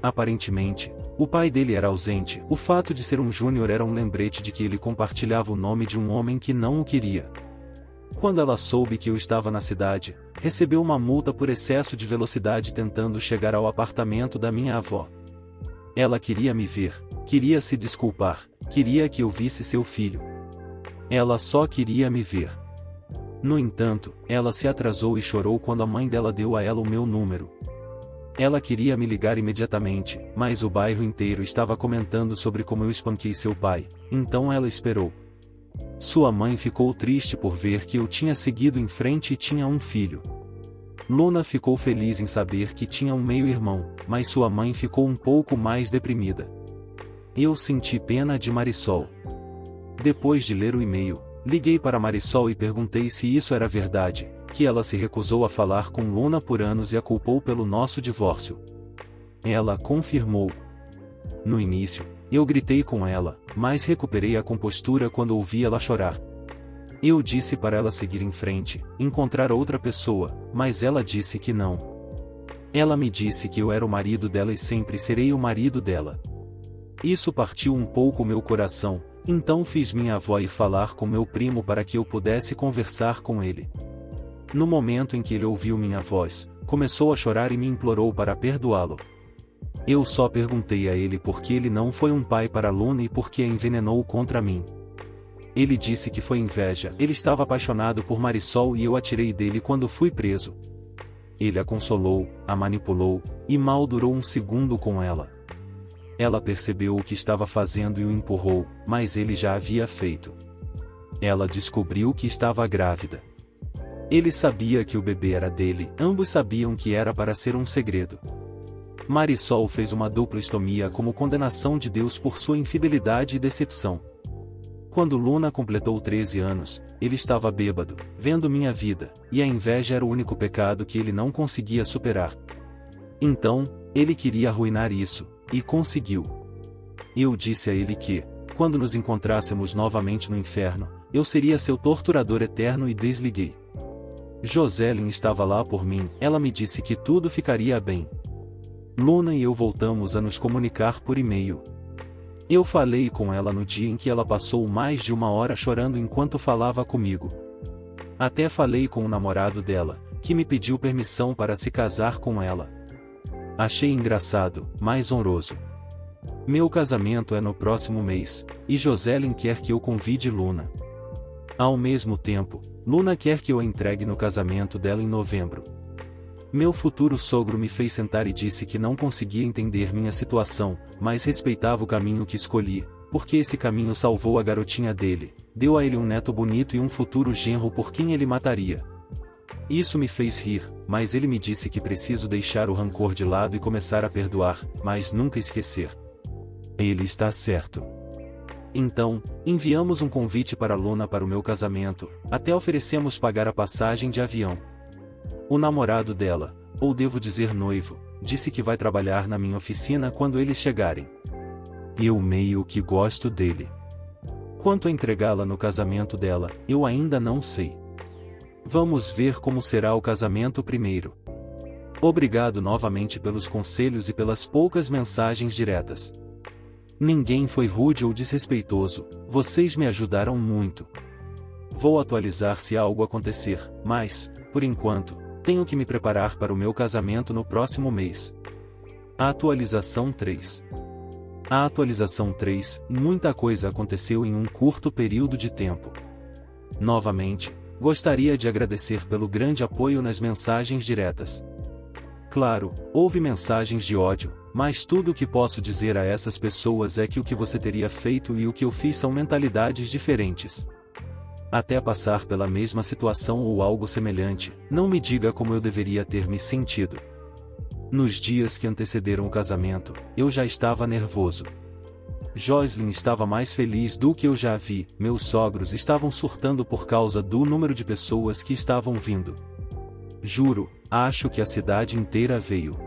Aparentemente, o pai dele era ausente. O fato de ser um júnior era um lembrete de que ele compartilhava o nome de um homem que não o queria. Quando ela soube que eu estava na cidade, recebeu uma multa por excesso de velocidade tentando chegar ao apartamento da minha avó. Ela queria me ver, queria se desculpar, queria que eu visse seu filho. Ela só queria me ver. No entanto, ela se atrasou e chorou quando a mãe dela deu a ela o meu número. Ela queria me ligar imediatamente, mas o bairro inteiro estava comentando sobre como eu espanquei seu pai, então ela esperou. Sua mãe ficou triste por ver que eu tinha seguido em frente e tinha um filho. Luna ficou feliz em saber que tinha um meio-irmão, mas sua mãe ficou um pouco mais deprimida. Eu senti pena de Marisol. Depois de ler o e-mail, liguei para Marisol e perguntei se isso era verdade, que ela se recusou a falar com Luna por anos e a culpou pelo nosso divórcio. Ela confirmou. No início, eu gritei com ela, mas recuperei a compostura quando ouvi ela chorar. Eu disse para ela seguir em frente, encontrar outra pessoa, mas ela disse que não. Ela me disse que eu era o marido dela e sempre serei o marido dela. Isso partiu um pouco meu coração, então fiz minha avó ir falar com meu primo para que eu pudesse conversar com ele. No momento em que ele ouviu minha voz, começou a chorar e me implorou para perdoá-lo. Eu só perguntei a ele por que ele não foi um pai para Luna e por que a envenenou contra mim. Ele disse que foi inveja, ele estava apaixonado por Marisol e eu a tirei dele quando fui preso. Ele a consolou, a manipulou, e mal durou um segundo com ela. Ela percebeu o que estava fazendo e o empurrou, mas ele já havia feito. Ela descobriu que estava grávida. Ele sabia que o bebê era dele, ambos sabiam que era para ser um segredo. Marisol fez uma dupla estomia como condenação de Deus por sua infidelidade e decepção. Quando Luna completou 13 anos, ele estava bêbado, vendo minha vida, e a inveja era o único pecado que ele não conseguia superar. Então, ele queria arruinar isso, e conseguiu. Eu disse a ele que, quando nos encontrássemos novamente no inferno, eu seria seu torturador eterno e desliguei. Joselyn estava lá por mim, ela me disse que tudo ficaria bem. Luna e eu voltamos a nos comunicar por e-mail. Eu falei com ela no dia em que ela passou mais de 1 hora chorando enquanto falava comigo. Até falei com o namorado dela, que me pediu permissão para se casar com ela. Achei engraçado, mas honroso. Meu casamento é no próximo mês, e Joselyn quer que eu convide Luna. Ao mesmo tempo, Luna quer que eu a entregue no casamento dela em novembro. Meu futuro sogro me fez sentar e disse que não conseguia entender minha situação, mas respeitava o caminho que escolhi, porque esse caminho salvou a garotinha dele, deu a ele um neto bonito e um futuro genro por quem ele mataria. Isso me fez rir, mas ele me disse que preciso deixar o rancor de lado e começar a perdoar, mas nunca esquecer. Ele está certo. Então, enviamos um convite para Luna para o meu casamento, até oferecemos pagar a passagem de avião. O namorado dela, ou devo dizer noivo, disse que vai trabalhar na minha oficina quando eles chegarem. Eu meio que gosto dele. Quanto a entregá-la no casamento dela, eu ainda não sei. Vamos ver como será o casamento primeiro. Obrigado novamente pelos conselhos e pelas poucas mensagens diretas. Ninguém foi rude ou desrespeitoso, vocês me ajudaram muito. Vou atualizar se algo acontecer, mas, por enquanto, tenho que me preparar para o meu casamento no próximo mês. A atualização 3. A atualização 3, muita coisa aconteceu em um curto período de tempo. Novamente, gostaria de agradecer pelo grande apoio nas mensagens diretas. Claro, houve mensagens de ódio, mas tudo o que posso dizer a essas pessoas é que o que você teria feito e o que eu fiz são mentalidades diferentes. Até passar pela mesma situação ou algo semelhante, não me diga como eu deveria ter me sentido. Nos dias que antecederam o casamento, eu já estava nervoso. Jocelyn estava mais feliz do que eu já vi, meus sogros estavam surtando por causa do número de pessoas que estavam vindo. Juro, acho que a cidade inteira veio.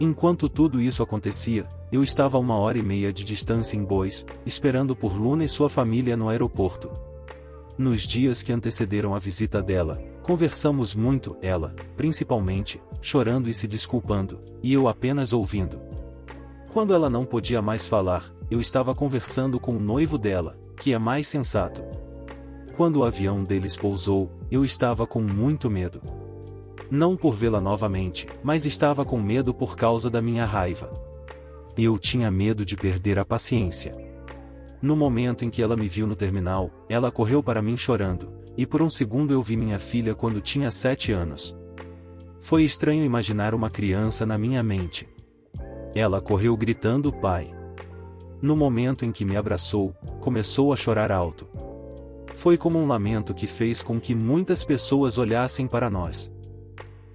Enquanto tudo isso acontecia, eu estava a 1h30 de distância em Boise, esperando por Luna e sua família no aeroporto. Nos dias que antecederam a visita dela, conversamos muito, ela, principalmente, chorando e se desculpando, e eu apenas ouvindo. Quando ela não podia mais falar, eu estava conversando com o noivo dela, que é mais sensato. Quando o avião deles pousou, eu estava com muito medo. Não por vê-la novamente, mas estava com medo por causa da minha raiva. Eu tinha medo de perder a paciência. No momento em que ela me viu no terminal, ela correu para mim chorando, e por um segundo eu vi minha filha quando tinha 7 anos. Foi estranho imaginar uma criança na minha mente. Ela correu gritando pai. No momento em que me abraçou, começou a chorar alto. Foi como um lamento que fez com que muitas pessoas olhassem para nós.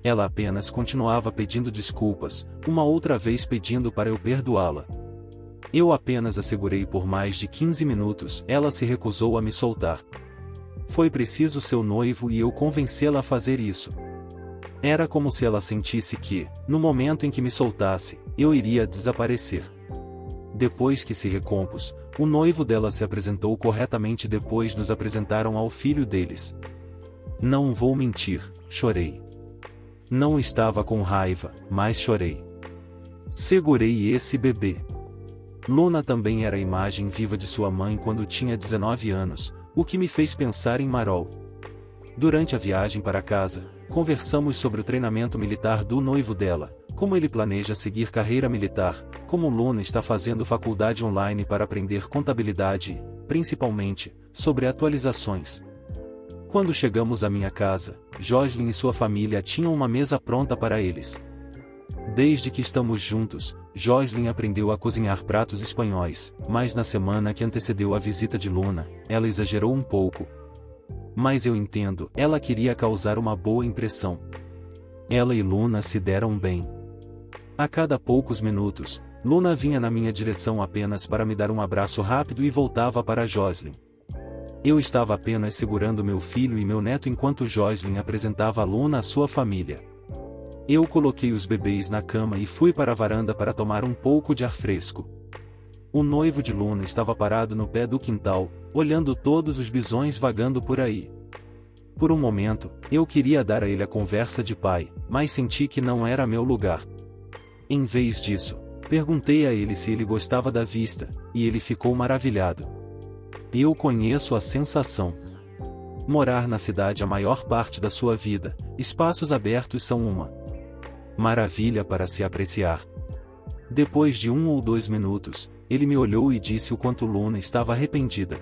Ela apenas continuava pedindo desculpas, uma outra vez pedindo para eu perdoá-la. Eu apenas a segurei por mais de 15 minutos, ela se recusou a me soltar. Foi preciso seu noivo e eu convencê-la a fazer isso. Era como se ela sentisse que, no momento em que me soltasse, eu iria desaparecer. Depois que se recompôs, o noivo dela se apresentou corretamente, depois nos apresentaram ao filho deles. Não vou mentir, chorei. Não estava com raiva, mas chorei. Segurei esse bebê. Luna também era a imagem viva de sua mãe quando tinha 19 anos, o que me fez pensar em Marol. Durante a viagem para casa, conversamos sobre o treinamento militar do noivo dela, como ele planeja seguir carreira militar, como Luna está fazendo faculdade online para aprender contabilidade e, principalmente, sobre atualizações. Quando chegamos à minha casa, Jocelyn e sua família tinham uma mesa pronta para eles. Desde que estamos juntos, Jocelyn aprendeu a cozinhar pratos espanhóis, mas na semana que antecedeu a visita de Luna, ela exagerou um pouco. Mas eu entendo, ela queria causar uma boa impressão. Ela e Luna se deram bem. A cada poucos minutos, Luna vinha na minha direção apenas para me dar um abraço rápido e voltava para Jocelyn. Eu estava apenas segurando meu filho e meu neto enquanto Jocelyn apresentava a Luna à sua família. Eu coloquei os bebês na cama e fui para a varanda para tomar um pouco de ar fresco. O noivo de Luna estava parado no pé do quintal, olhando todos os bisões vagando por aí. Por um momento, eu queria dar a ele a conversa de pai, mas senti que não era meu lugar. Em vez disso, perguntei a ele se ele gostava da vista, e ele ficou maravilhado. Eu conheço a sensação. Morar na cidade a maior parte da sua vida, espaços abertos são uma maravilha para se apreciar. Depois de 1 ou 2 minutos, ele me olhou e disse o quanto Luna estava arrependida.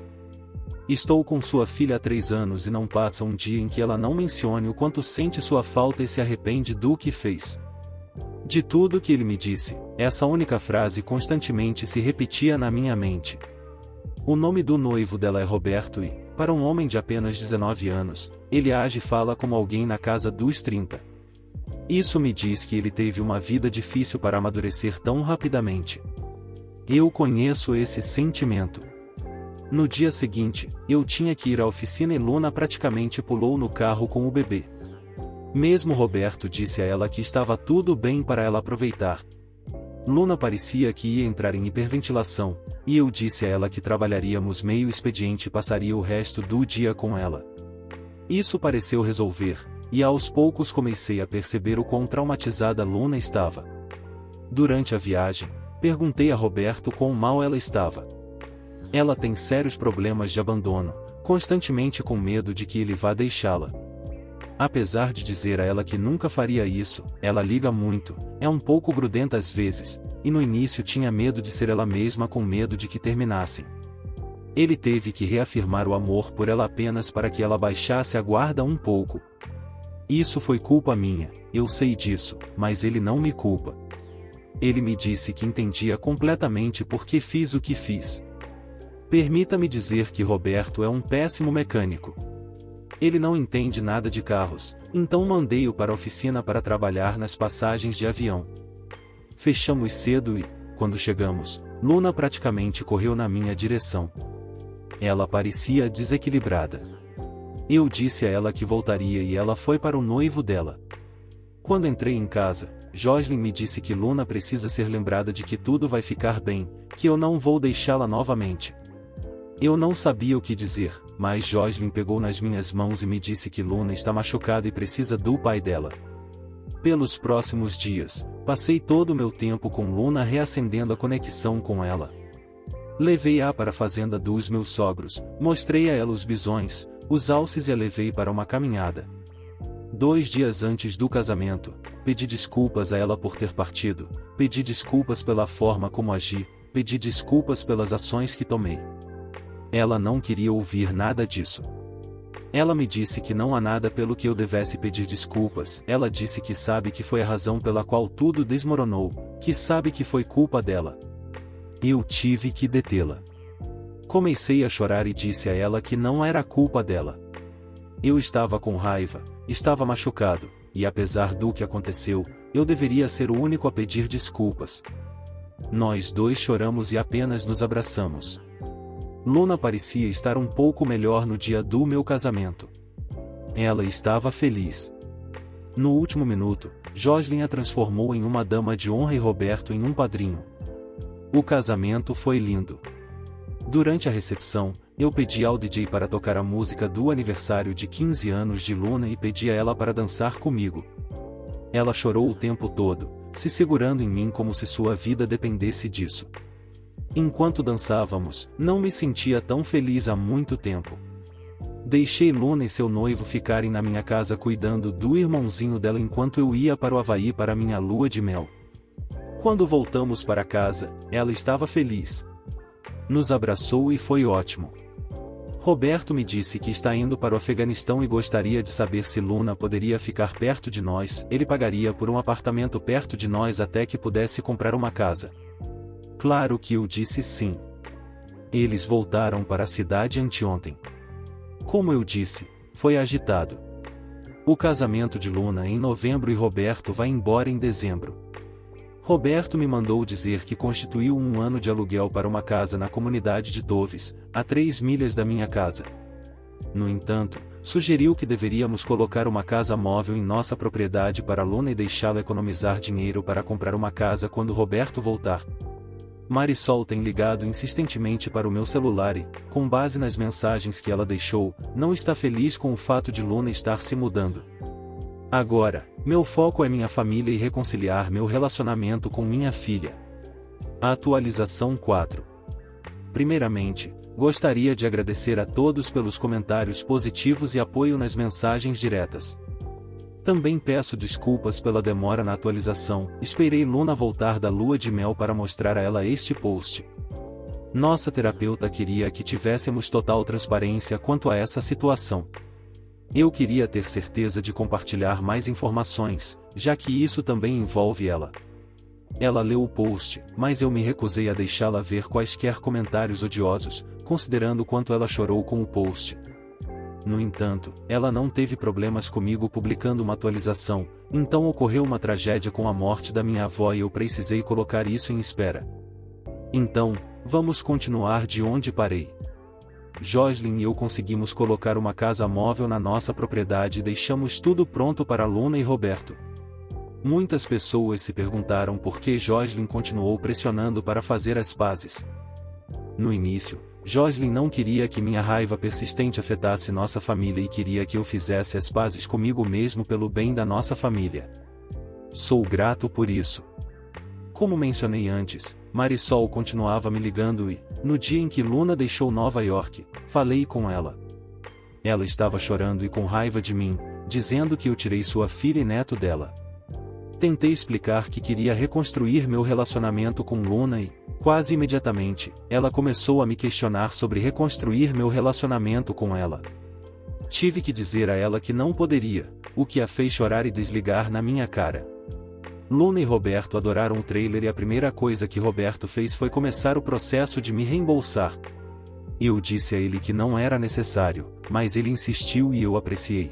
Estou com sua filha há 3 anos e não passa um dia em que ela não mencione o quanto sente sua falta e se arrepende do que fez. De tudo que ele me disse, essa única frase constantemente se repetia na minha mente. O nome do noivo dela é Roberto e, para um homem de apenas 19 anos, ele age e fala como alguém na casa dos 30. Isso me diz que ele teve uma vida difícil para amadurecer tão rapidamente. Eu conheço esse sentimento. No dia seguinte, eu tinha que ir à oficina e Luna praticamente pulou no carro com o bebê. Mesmo Roberto disse a ela que estava tudo bem para ela aproveitar. Luna parecia que ia entrar em hiperventilação, e eu disse a ela que trabalharíamos meio expediente e passaria o resto do dia com ela. Isso pareceu resolver, e aos poucos comecei a perceber o quão traumatizada Luna estava. Durante a viagem, perguntei a Roberto quão mal ela estava. Ela tem sérios problemas de abandono, constantemente com medo de que ele vá deixá-la. Apesar de dizer a ela que nunca faria isso, ela liga muito, é um pouco grudenta às vezes, e no início tinha medo de ser ela mesma com medo de que terminassem. Ele teve que reafirmar o amor por ela apenas para que ela baixasse a guarda um pouco. Isso foi culpa minha, eu sei disso, mas ele não me culpa. Ele me disse que entendia completamente por que fiz o que fiz. Permita-me dizer que Roberto é um péssimo mecânico. Ele não entende nada de carros, então mandei-o para a oficina para trabalhar nas passagens de avião. Fechamos cedo e, quando chegamos, Luna praticamente correu na minha direção. Ela parecia desequilibrada. Eu disse a ela que voltaria e ela foi para o noivo dela. Quando entrei em casa, Joslyn me disse que Luna precisa ser lembrada de que tudo vai ficar bem, que eu não vou deixá-la novamente. Eu não sabia o que dizer, mas Joslyn pegou nas minhas mãos e me disse que Luna está machucada e precisa do pai dela. Pelos próximos dias, passei todo o meu tempo com Luna reacendendo a conexão com ela. Levei-a para a fazenda dos meus sogros, mostrei a ela os bisões, os alces e a levei para uma caminhada. 2 dias antes do casamento, pedi desculpas a ela por ter partido, pedi desculpas pela forma como agi, pedi desculpas pelas ações que tomei. Ela não queria ouvir nada disso. Ela me disse que não há nada pelo que eu devesse pedir desculpas. Ela disse que sabe que foi a razão pela qual tudo desmoronou, que sabe que foi culpa dela. Eu tive que detê-la. Comecei a chorar e disse a ela que não era culpa dela. Eu estava com raiva, estava machucado, e apesar do que aconteceu, eu deveria ser o único a pedir desculpas. Nós dois choramos e apenas nos abraçamos. Luna parecia estar um pouco melhor no dia do meu casamento. Ela estava feliz. No último minuto, Joslyn a transformou em uma dama de honra e Roberto em um padrinho. O casamento foi lindo. Durante a recepção, eu pedi ao DJ para tocar a música do aniversário de 15 anos de Luna e pedi a ela para dançar comigo. Ela chorou o tempo todo, se segurando em mim como se sua vida dependesse disso. Enquanto dançávamos, não me sentia tão feliz há muito tempo. Deixei Luna e seu noivo ficarem na minha casa cuidando do irmãozinho dela enquanto eu ia para o Havaí para minha lua de mel. Quando voltamos para casa, ela estava feliz. Nos abraçou e foi ótimo. Roberto me disse que está indo para o Afeganistão e gostaria de saber se Luna poderia ficar perto de nós. Ele pagaria por um apartamento perto de nós até que pudesse comprar uma casa. Claro que eu disse sim. Eles voltaram para a cidade anteontem. Como eu disse, foi agitado. O casamento de Luna é em novembro e Roberto vai embora em dezembro. Roberto me mandou dizer que constituiu um ano de aluguel para uma casa na comunidade de Toves, a 3 milhas da minha casa. No entanto, sugeriu que deveríamos colocar uma casa móvel em nossa propriedade para Luna e deixá-la economizar dinheiro para comprar uma casa quando Roberto voltar. Marisol tem ligado insistentemente para o meu celular e, com base nas mensagens que ela deixou, não está feliz com o fato de Luna estar se mudando. Agora, meu foco é minha família e reconciliar meu relacionamento com minha filha. Atualização 4. Primeiramente, gostaria de agradecer a todos pelos comentários positivos e apoio nas mensagens diretas. Também peço desculpas pela demora na atualização, esperei Luna voltar da lua de mel para mostrar a ela este post. Nossa terapeuta queria que tivéssemos total transparência quanto a essa situação. Eu queria ter certeza de compartilhar mais informações, já que isso também envolve ela. Ela leu o post, mas eu me recusei a deixá-la ver quaisquer comentários odiosos, considerando quanto ela chorou com o post. No entanto, ela não teve problemas comigo publicando uma atualização, então ocorreu uma tragédia com a morte da minha avó e eu precisei colocar isso em espera. Então, vamos continuar de onde parei. Joslyn e eu conseguimos colocar uma casa móvel na nossa propriedade e deixamos tudo pronto para Luna e Roberto. Muitas pessoas se perguntaram por que Joslyn continuou pressionando para fazer as pazes. No início, Joslyn não queria que minha raiva persistente afetasse nossa família e queria que eu fizesse as pazes comigo mesmo pelo bem da nossa família. Sou grato por isso. Como mencionei antes, Marisol continuava me ligando e, no dia em que Luna deixou Nova York, falei com ela. Ela estava chorando e com raiva de mim, dizendo que eu tirei sua filha e neto dela. Tentei explicar que queria reconstruir meu relacionamento com Luna e, quase imediatamente, ela começou a me questionar sobre reconstruir meu relacionamento com ela. Tive que dizer a ela que não poderia, o que a fez chorar e desligar na minha cara. Luna e Roberto adoraram o trailer e a primeira coisa que Roberto fez foi começar o processo de me reembolsar. Eu disse a ele que não era necessário, mas ele insistiu e eu apreciei.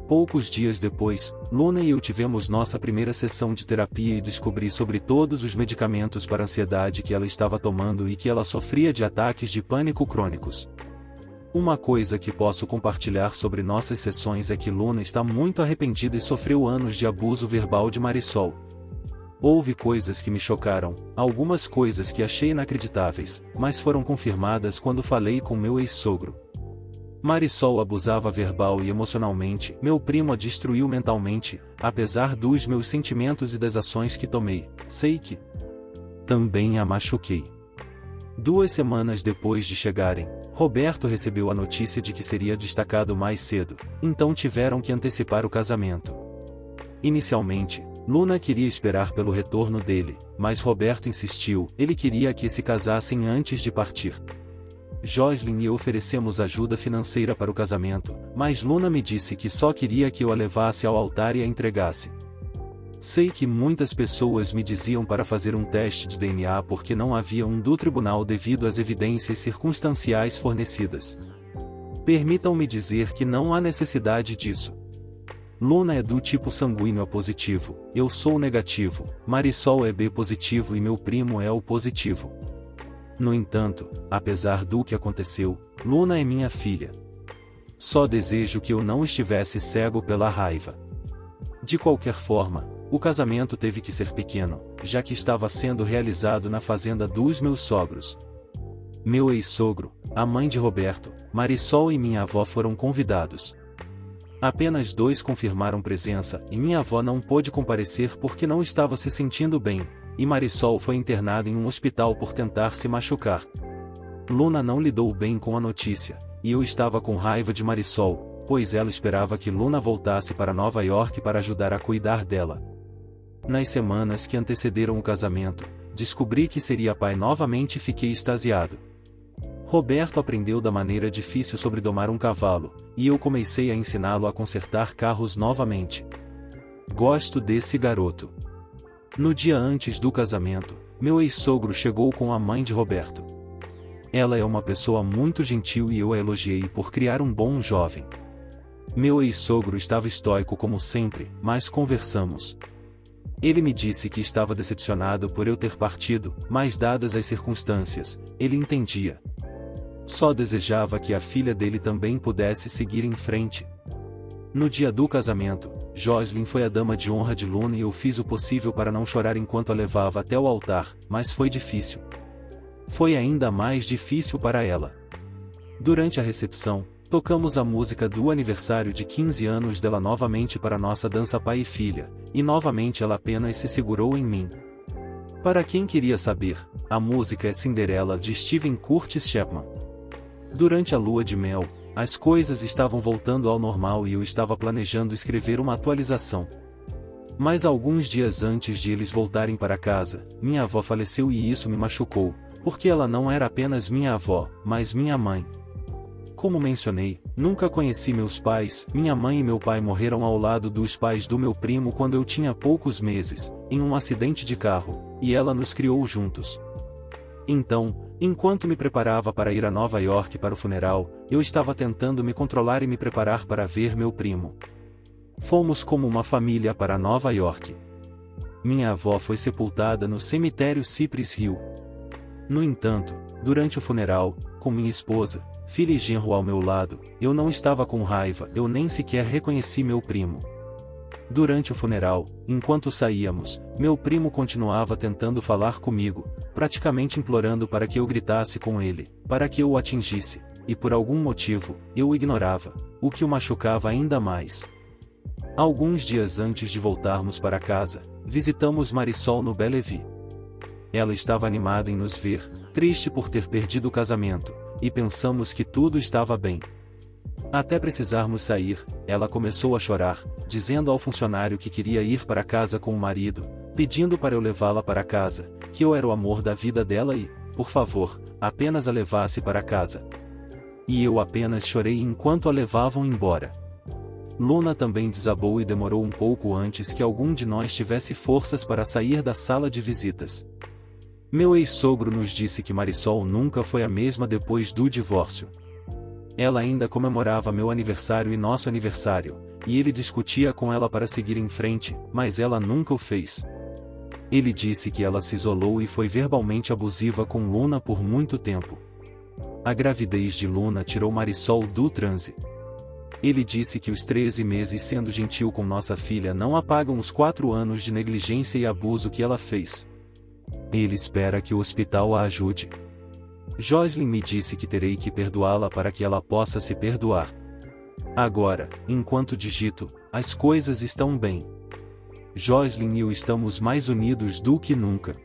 Poucos dias depois, Luna e eu tivemos nossa primeira sessão de terapia e descobri sobre todos os medicamentos para ansiedade que ela estava tomando e que ela sofria de ataques de pânico crônicos. Uma coisa que posso compartilhar sobre nossas sessões é que Luna está muito arrependida e sofreu anos de abuso verbal de Marisol. Houve coisas que me chocaram, algumas coisas que achei inacreditáveis, mas foram confirmadas quando falei com meu ex-sogro. Marisol abusava verbal e emocionalmente, meu primo a destruiu mentalmente, apesar dos meus sentimentos e das ações que tomei, sei que também a machuquei. 2 semanas depois de chegarem, Roberto recebeu a notícia de que seria destacado mais cedo, então tiveram que antecipar o casamento. Inicialmente, Luna queria esperar pelo retorno dele, mas Roberto insistiu, ele queria que se casassem antes de partir. Joslyn e eu oferecemos ajuda financeira para o casamento, mas Luna me disse que só queria que eu a levasse ao altar e a entregasse. Sei que muitas pessoas me diziam para fazer um teste de DNA porque não havia um do tribunal devido às evidências circunstanciais fornecidas. Permitam-me dizer que não há necessidade disso. Luna é do tipo sanguíneo A positivo, eu sou negativo, Marisol é B positivo e meu primo é O positivo. No entanto, apesar do que aconteceu, Luna é minha filha. Só desejo que eu não estivesse cego pela raiva. De qualquer forma, o casamento teve que ser pequeno, já que estava sendo realizado na fazenda dos meus sogros. Meu ex-sogro, a mãe de Roberto, Marisol e minha avó foram convidados. Apenas 2 confirmaram presença e minha avó não pôde comparecer porque não estava se sentindo bem, e Marisol foi internada em um hospital por tentar se machucar. Luna não lidou bem com a notícia, e eu estava com raiva de Marisol, pois ela esperava que Luna voltasse para Nova York para ajudar a cuidar dela. Nas semanas que antecederam o casamento, descobri que seria pai novamente e fiquei extasiado. Roberto aprendeu da maneira difícil sobre domar um cavalo, e eu comecei a ensiná-lo a consertar carros novamente. Gosto desse garoto. No dia antes do casamento, meu ex-sogro chegou com a mãe de Roberto. Ela é uma pessoa muito gentil e eu a elogiei por criar um bom jovem. Meu ex-sogro estava estoico como sempre, mas conversamos. Ele me disse que estava decepcionado por eu ter partido, mas dadas as circunstâncias, ele entendia. Só desejava que a filha dele também pudesse seguir em frente. No dia do casamento, Joslyn foi a dama de honra de Luna e eu fiz o possível para não chorar enquanto a levava até o altar, mas foi difícil. Foi ainda mais difícil para ela. Durante a recepção, tocamos a música do aniversário de 15 anos dela novamente para nossa dança pai e filha, e novamente ela apenas se segurou em mim. Para quem queria saber, a música é Cinderela de Steven Curtis Chapman. Durante a lua de mel, as coisas estavam voltando ao normal e eu estava planejando escrever uma atualização. Mas alguns dias antes de eles voltarem para casa, minha avó faleceu e isso me machucou, porque ela não era apenas minha avó, mas minha mãe. Como mencionei, nunca conheci meus pais, minha mãe e meu pai morreram ao lado dos pais do meu primo quando eu tinha poucos meses, em um acidente de carro, e ela nos criou juntos. Então, enquanto me preparava para ir a Nova York para o funeral, eu estava tentando me controlar e me preparar para ver meu primo. Fomos como uma família para Nova York. Minha avó foi sepultada no cemitério Cypress Hill. No entanto, durante o funeral, com minha esposa, filha e genro ao meu lado, eu não estava com raiva, eu nem sequer reconheci meu primo. Durante o funeral, enquanto saíamos, meu primo continuava tentando falar comigo, praticamente implorando para que eu gritasse com ele, para que eu o atingisse, e por algum motivo, eu o ignorava, o que o machucava ainda mais. Alguns dias antes de voltarmos para casa, visitamos Marisol no Bellevue. Ela estava animada em nos ver, triste por ter perdido o casamento, e pensamos que tudo estava bem. Até precisarmos sair, ela começou a chorar, dizendo ao funcionário que queria ir para casa com o marido, pedindo para eu levá-la para casa, que eu era o amor da vida dela e, por favor, apenas a levasse para casa. E eu apenas chorei enquanto a levavam embora. Luna também desabou e demorou um pouco antes que algum de nós tivesse forças para sair da sala de visitas. Meu ex-sogro nos disse que Marisol nunca foi a mesma depois do divórcio. Ela ainda comemorava meu aniversário e nosso aniversário, e ele discutia com ela para seguir em frente, mas ela nunca o fez. Ele disse que ela se isolou e foi verbalmente abusiva com Luna por muito tempo. A gravidez de Luna tirou Marisol do transe. Ele disse que os 13 meses sendo gentil com nossa filha não apagam os 4 anos de negligência e abuso que ela fez. Ele espera que o hospital a ajude. Joslyn me disse que terei que perdoá-la para que ela possa se perdoar. Agora, enquanto digito, as coisas estão bem. Joslyn e eu estamos mais unidos do que nunca.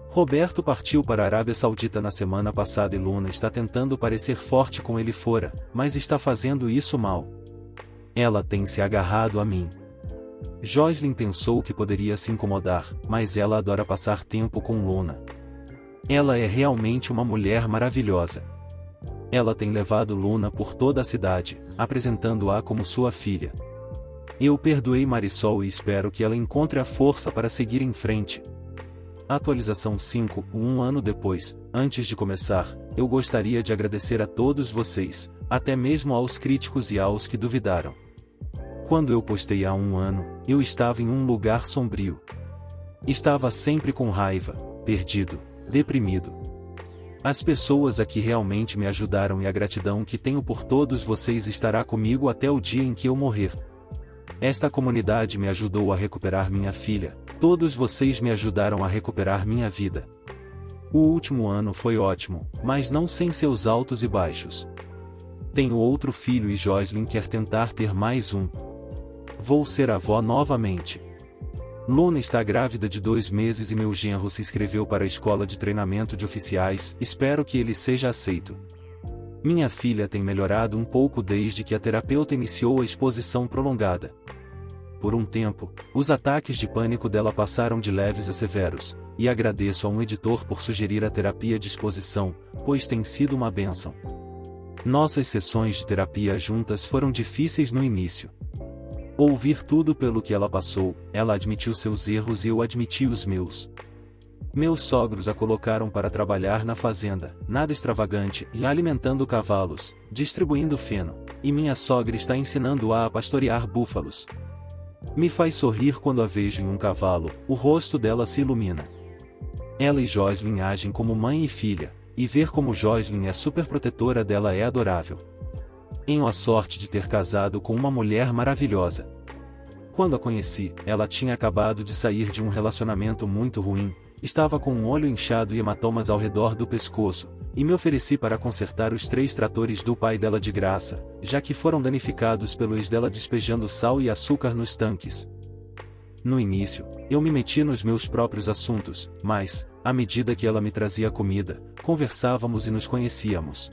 Roberto partiu para a Arábia Saudita na semana passada e Luna está tentando parecer forte com ele fora, mas está fazendo isso mal. Ela tem se agarrado a mim. Joslyn pensou que poderia se incomodar, mas ela adora passar tempo com Luna. Ela é realmente uma mulher maravilhosa. Ela tem levado Luna por toda a cidade, apresentando-a como sua filha. Eu perdoei Marisol e espero que ela encontre a força para seguir em frente. Atualização 5, um ano depois, antes de começar, eu gostaria de agradecer a todos vocês, até mesmo aos críticos e aos que duvidaram. Quando eu postei há um ano, eu estava em um lugar sombrio. Estava sempre com raiva, perdido, deprimido. As pessoas aqui realmente me ajudaram e a gratidão que tenho por todos vocês estará comigo até o dia em que eu morrer. Esta comunidade me ajudou a recuperar minha filha, todos vocês me ajudaram a recuperar minha vida. O último ano foi ótimo, mas não sem seus altos e baixos. Tenho outro filho e Joslyn quer tentar ter mais um. Vou ser avó novamente. Luna está grávida de 2 meses e meu genro se inscreveu para a escola de treinamento de oficiais, espero que ele seja aceito. Minha filha tem melhorado um pouco desde que a terapeuta iniciou a exposição prolongada. Por um tempo, os ataques de pânico dela passaram de leves a severos, e agradeço a um editor por sugerir a terapia de exposição, pois tem sido uma bênção. Nossas sessões de terapia juntas foram difíceis no início. Ouvir tudo pelo que ela passou, ela admitiu seus erros e eu admiti os meus. Meus sogros a colocaram para trabalhar na fazenda, nada extravagante, e alimentando cavalos, distribuindo feno, e minha sogra está ensinando-a a pastorear búfalos. Me faz sorrir quando a vejo em um cavalo, o rosto dela se ilumina. Ela e Joslyn agem como mãe e filha, e ver como Joslyn é super protetora dela é adorável. Tenho a sorte de ter casado com uma mulher maravilhosa. Quando a conheci, ela tinha acabado de sair de um relacionamento muito ruim, estava com um olho inchado e hematomas ao redor do pescoço, e me ofereci para consertar os 3 tratores do pai dela de graça, já que foram danificados pelo ex dela despejando sal e açúcar nos tanques. No início, eu me meti nos meus próprios assuntos, mas, à medida que ela me trazia comida, conversávamos e nos conhecíamos.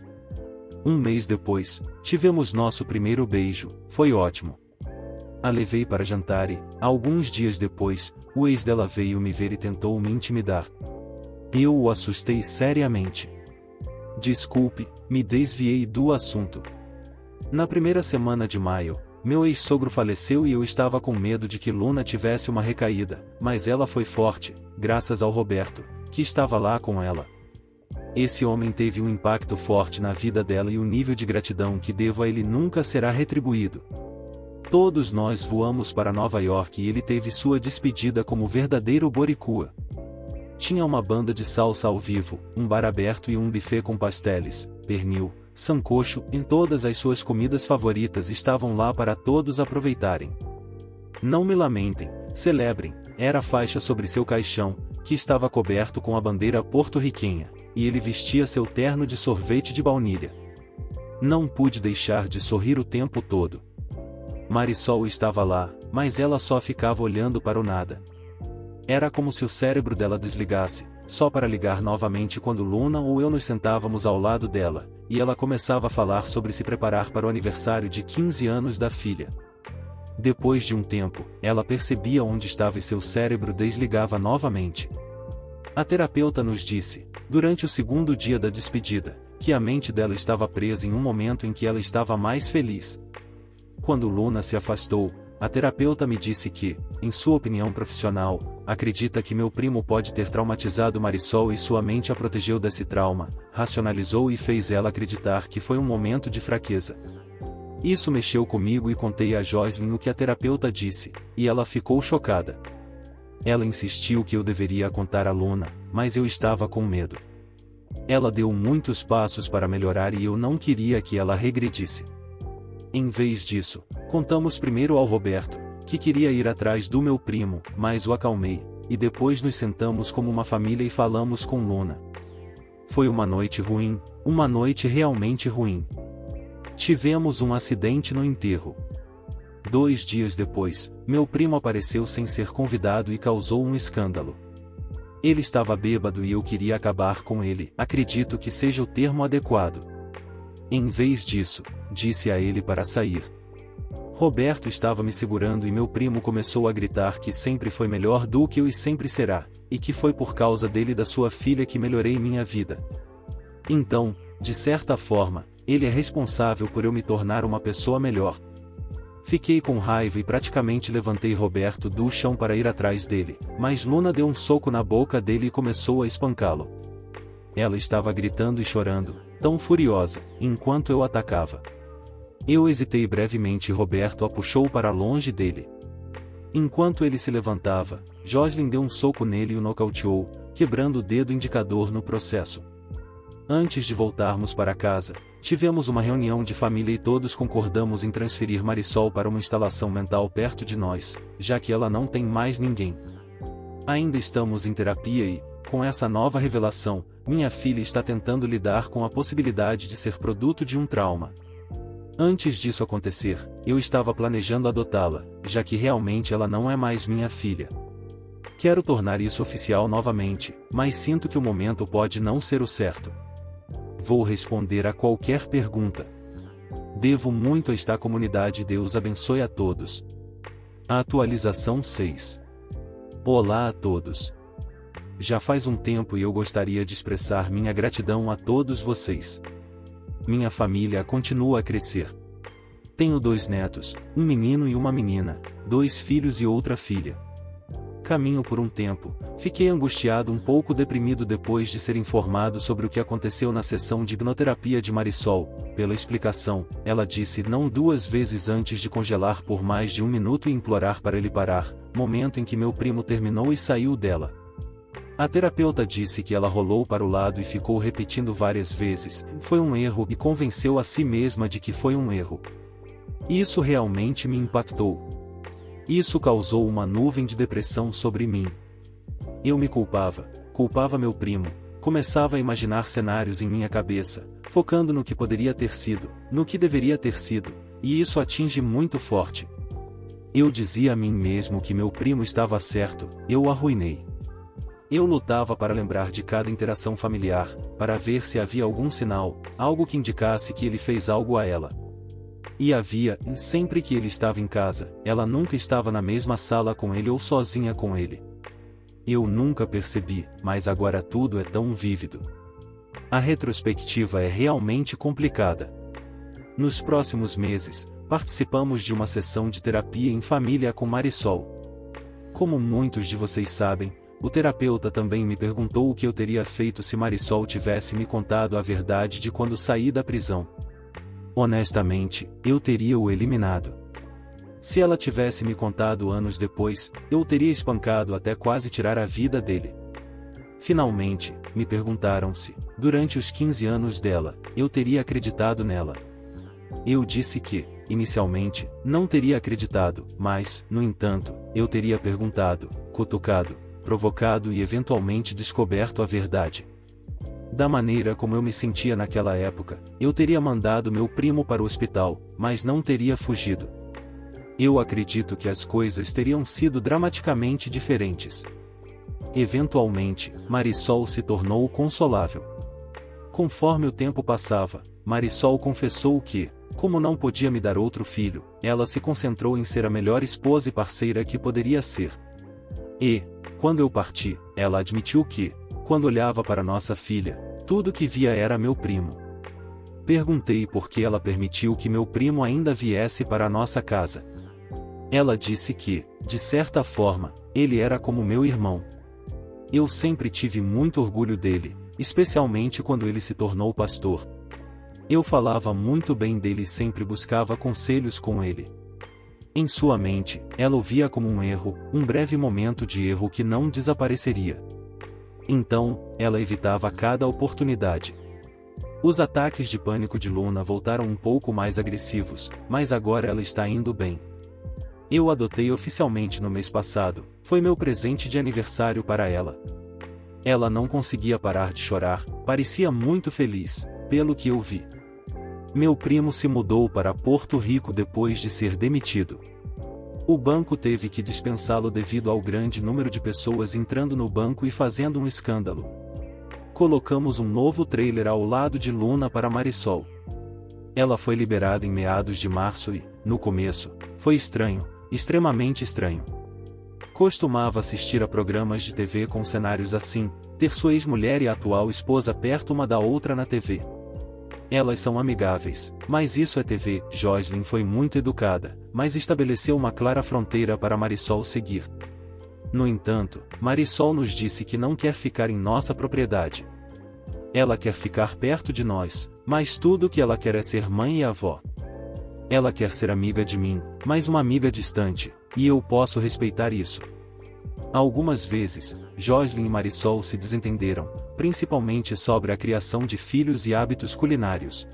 Um mês depois, tivemos nosso primeiro beijo, foi ótimo. A levei para jantar e, alguns dias depois, o ex dela veio me ver e tentou me intimidar. Eu o assustei seriamente. Desculpe, me desviei do assunto. Na primeira semana de maio, meu ex-sogro faleceu e eu estava com medo de que Luna tivesse uma recaída, mas ela foi forte, graças ao Roberto, que estava lá com ela. Esse homem teve um impacto forte na vida dela e o nível de gratidão que devo a ele nunca será retribuído. Todos nós voamos para Nova York e ele teve sua despedida como verdadeiro boricua. Tinha uma banda de salsa ao vivo, um bar aberto e um buffet com pasteles, pernil, sancocho e todas as suas comidas favoritas estavam lá para todos aproveitarem. Não me lamentem, celebrem, era a faixa sobre seu caixão, que estava coberto com a bandeira porto-riquenha, e ele vestia seu terno de sorvete de baunilha. Não pude deixar de sorrir o tempo todo. Marisol estava lá, mas ela só ficava olhando para o nada. Era como se o cérebro dela desligasse, só para ligar novamente quando Luna ou eu nos sentávamos ao lado dela, e ela começava a falar sobre se preparar para o aniversário de 15 anos da filha. Depois de um tempo, ela percebia onde estava e seu cérebro desligava novamente. A terapeuta nos disse, durante o segundo dia da despedida, que a mente dela estava presa em um momento em que ela estava mais feliz. Quando Luna se afastou, a terapeuta me disse que, em sua opinião profissional, acredita que meu primo pode ter traumatizado Marisol e sua mente a protegeu desse trauma, racionalizou e fez ela acreditar que foi um momento de fraqueza. Isso mexeu comigo e contei a Jocelyn o que a terapeuta disse, e ela ficou chocada. Ela insistiu que eu deveria contar a Luna, mas eu estava com medo. Ela deu muitos passos para melhorar e eu não queria que ela regredisse. Em vez disso, contamos primeiro ao Roberto, que queria ir atrás do meu primo, mas o acalmei, e depois nos sentamos como uma família e falamos com Luna. Foi uma noite ruim, uma noite realmente ruim. Tivemos um acidente no enterro. 2 dias depois, meu primo apareceu sem ser convidado e causou um escândalo. Ele estava bêbado e eu queria acabar com ele, acredito que seja o termo adequado. Em vez disso, disse a ele para sair. Roberto estava me segurando e meu primo começou a gritar que sempre foi melhor do que eu e sempre será, e que foi por causa dele e da sua filha que melhorei minha vida. Então, de certa forma, ele é responsável por eu me tornar uma pessoa melhor. Fiquei com raiva e praticamente levantei Roberto do chão para ir atrás dele, mas Luna deu um soco na boca dele e começou a espancá-lo. Ela estava gritando e chorando, tão furiosa, enquanto eu atacava. Eu hesitei brevemente e Roberto a puxou para longe dele. Enquanto ele se levantava, Jocelyn deu um soco nele e o nocauteou, quebrando o dedo indicador no processo. Antes de voltarmos para casa, tivemos uma reunião de família e todos concordamos em transferir Marisol para uma instalação mental perto de nós, já que ela não tem mais ninguém. Ainda estamos em terapia e, com essa nova revelação, minha filha está tentando lidar com a possibilidade de ser produto de um trauma. Antes disso acontecer, eu estava planejando adotá-la, já que realmente ela não é mais minha filha. Quero tornar isso oficial novamente, mas sinto que o momento pode não ser o certo. Vou responder a qualquer pergunta. Devo muito a esta comunidade. Deus abençoe a todos. A atualização 6. Olá a todos. Já faz um tempo e eu gostaria de expressar minha gratidão a todos vocês. Minha família continua a crescer. Tenho 2 netos, um menino e uma menina, 2 filhos e outra filha. Caminho por um tempo, fiquei angustiado, um pouco deprimido depois de ser informado sobre o que aconteceu na sessão de hipnoterapia de Marisol. Pela explicação, ela disse não 2 vezes antes de congelar por mais de 1 minuto e implorar para ele parar, momento em que meu primo terminou e saiu dela. A terapeuta disse que ela rolou para o lado e ficou repetindo várias vezes, foi um erro, e convenceu a si mesma de que foi um erro. Isso realmente me impactou. Isso causou uma nuvem de depressão sobre mim. Eu me culpava meu primo, começava a imaginar cenários em minha cabeça, focando no que poderia ter sido, no que deveria ter sido, e isso atinge muito forte. Eu dizia a mim mesmo que meu primo estava certo, eu o arruinei. Eu lutava para lembrar de cada interação familiar, para ver se havia algum sinal, algo que indicasse que ele fez algo a ela. E havia, e sempre que ele estava em casa, ela nunca estava na mesma sala com ele ou sozinha com ele. Eu nunca percebi, mas agora tudo é tão vívido. A retrospectiva é realmente complicada. Nos próximos meses, participamos de uma sessão de terapia em família com Marisol. Como muitos de vocês sabem, o terapeuta também me perguntou o que eu teria feito se Marisol tivesse me contado a verdade de quando saí da prisão. Honestamente, eu teria o eliminado. Se ela tivesse me contado anos depois, eu o teria espancado até quase tirar a vida dele. Finalmente, me perguntaram se, durante os 15 anos dela, eu teria acreditado nela. Eu disse que, inicialmente, não teria acreditado, mas, no entanto, eu teria perguntado, cutucado, provocado e eventualmente descoberto a verdade. Da maneira como eu me sentia naquela época, eu teria mandado meu primo para o hospital, mas não teria fugido. Eu acredito que as coisas teriam sido dramaticamente diferentes. Eventualmente, Marisol se tornou consolável. Conforme o tempo passava, Marisol confessou que, como não podia me dar outro filho, ela se concentrou em ser a melhor esposa e parceira que poderia ser. E, quando eu parti, ela admitiu que, quando olhava para nossa filha, tudo que via era meu primo. Perguntei por que ela permitiu que meu primo ainda viesse para a nossa casa. Ela disse que, de certa forma, ele era como meu irmão. Eu sempre tive muito orgulho dele, especialmente quando ele se tornou pastor. Eu falava muito bem dele e sempre buscava conselhos com ele. Em sua mente, ela o via como um erro, um breve momento de erro que não desapareceria. Então, ela evitava cada oportunidade. Os ataques de pânico de Luna voltaram um pouco mais agressivos, mas agora ela está indo bem. Eu a adotei oficialmente no mês passado, foi meu presente de aniversário para ela. Ela não conseguia parar de chorar, parecia muito feliz, pelo que eu vi. Meu primo se mudou para Porto Rico depois de ser demitido. O banco teve que dispensá-lo devido ao grande número de pessoas entrando no banco e fazendo um escândalo. Colocamos um novo trailer ao lado de Luna para Marisol. Ela foi liberada em meados de março e, no começo, foi estranho, extremamente estranho. Costumava assistir a programas de TV com cenários assim, ter sua ex-mulher e a atual esposa perto uma da outra na TV. Elas são amigáveis, mas isso é TV. Jocelyn foi muito educada, mas estabeleceu uma clara fronteira para Marisol seguir. No entanto, Marisol nos disse que não quer ficar em nossa propriedade. Ela quer ficar perto de nós, mas tudo o que ela quer é ser mãe e avó. Ela quer ser amiga de mim, mas uma amiga distante, e eu posso respeitar isso. Algumas vezes, Jocelyn e Marisol se desentenderam, principalmente sobre a criação de filhos e hábitos culinários.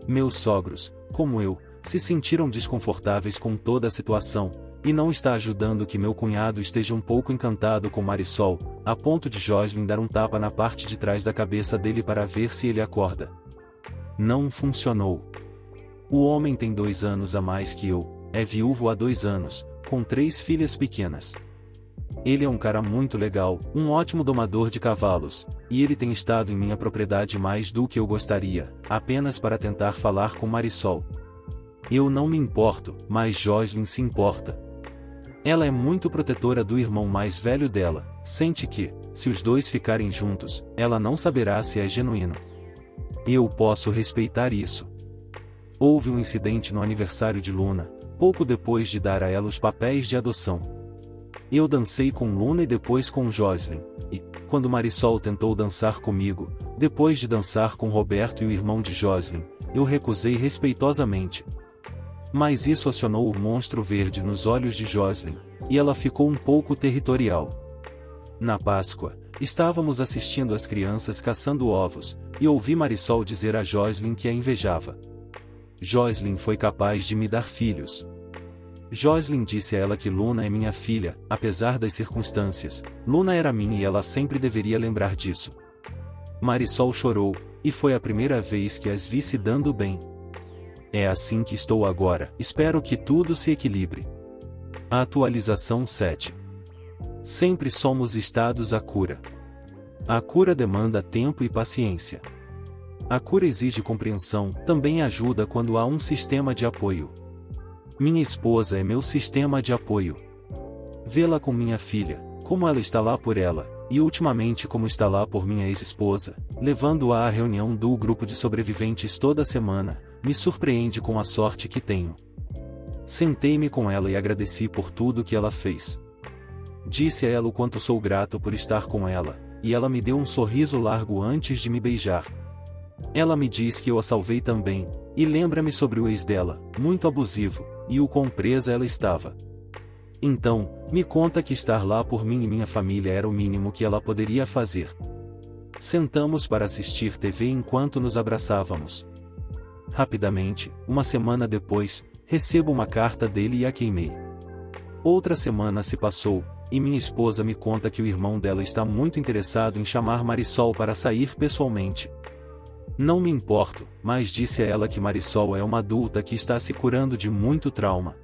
Meus sogros, como eu, se sentiram desconfortáveis com toda a situação, e não está ajudando que meu cunhado esteja um pouco encantado com Marisol, a ponto de Jocelyn dar um tapa na parte de trás da cabeça dele para ver se ele acorda. Não funcionou. O homem tem 2 anos a mais que eu, é viúvo há 2 anos, com 3 filhas pequenas. Ele é um cara muito legal, um ótimo domador de cavalos, e ele tem estado em minha propriedade mais do que eu gostaria, apenas para tentar falar com Marisol. Eu não me importo, mas Jocelyn se importa. Ela é muito protetora do irmão mais velho dela, sente que, se os dois ficarem juntos, ela não saberá se é genuíno. Eu posso respeitar isso. Houve um incidente no aniversário de Luna, pouco depois de dar a ela os papéis de adoção. Eu dancei com Luna e depois com Jocelyn, e, quando Marisol tentou dançar comigo, depois de dançar com Roberto e o irmão de Jocelyn, eu recusei respeitosamente. Mas isso acionou o monstro verde nos olhos de Jocelyn, e ela ficou um pouco territorial. Na Páscoa, estávamos assistindo as crianças caçando ovos, e ouvi Marisol dizer a Jocelyn que a invejava. Jocelyn foi capaz de me dar filhos. Jocelyn disse a ela que Luna é minha filha, apesar das circunstâncias. Luna era minha e ela sempre deveria lembrar disso. Marisol chorou, e foi a primeira vez que as vi se dando bem. É assim que estou agora, espero que tudo se equilibre. A atualização 7. Sempre somos estados à cura. A cura demanda tempo e paciência. A cura exige compreensão, também ajuda quando há um sistema de apoio. Minha esposa é meu sistema de apoio. Vê-la com minha filha, como ela está lá por ela, e ultimamente como está lá por minha ex-esposa, levando-a à reunião do grupo de sobreviventes toda semana, me surpreende com a sorte que tenho. Sentei-me com ela e agradeci por tudo que ela fez. Disse a ela o quanto sou grato por estar com ela, e ela me deu um sorriso largo antes de me beijar. Ela me diz que eu a salvei também, e lembra-me sobre o ex dela, muito abusivo, e o quão presa ela estava. Então, Me conta que estar lá por mim e minha família era o mínimo que ela poderia fazer. Sentamos para assistir TV enquanto nos abraçávamos. Rapidamente, uma semana depois, recebo uma carta dele e a queimei. Outra semana se passou, e minha esposa me conta que o irmão dela está muito interessado em chamar Marisol para sair pessoalmente. Não me importo, mas disse a ela que Marisol é uma adulta que está se curando de muito trauma.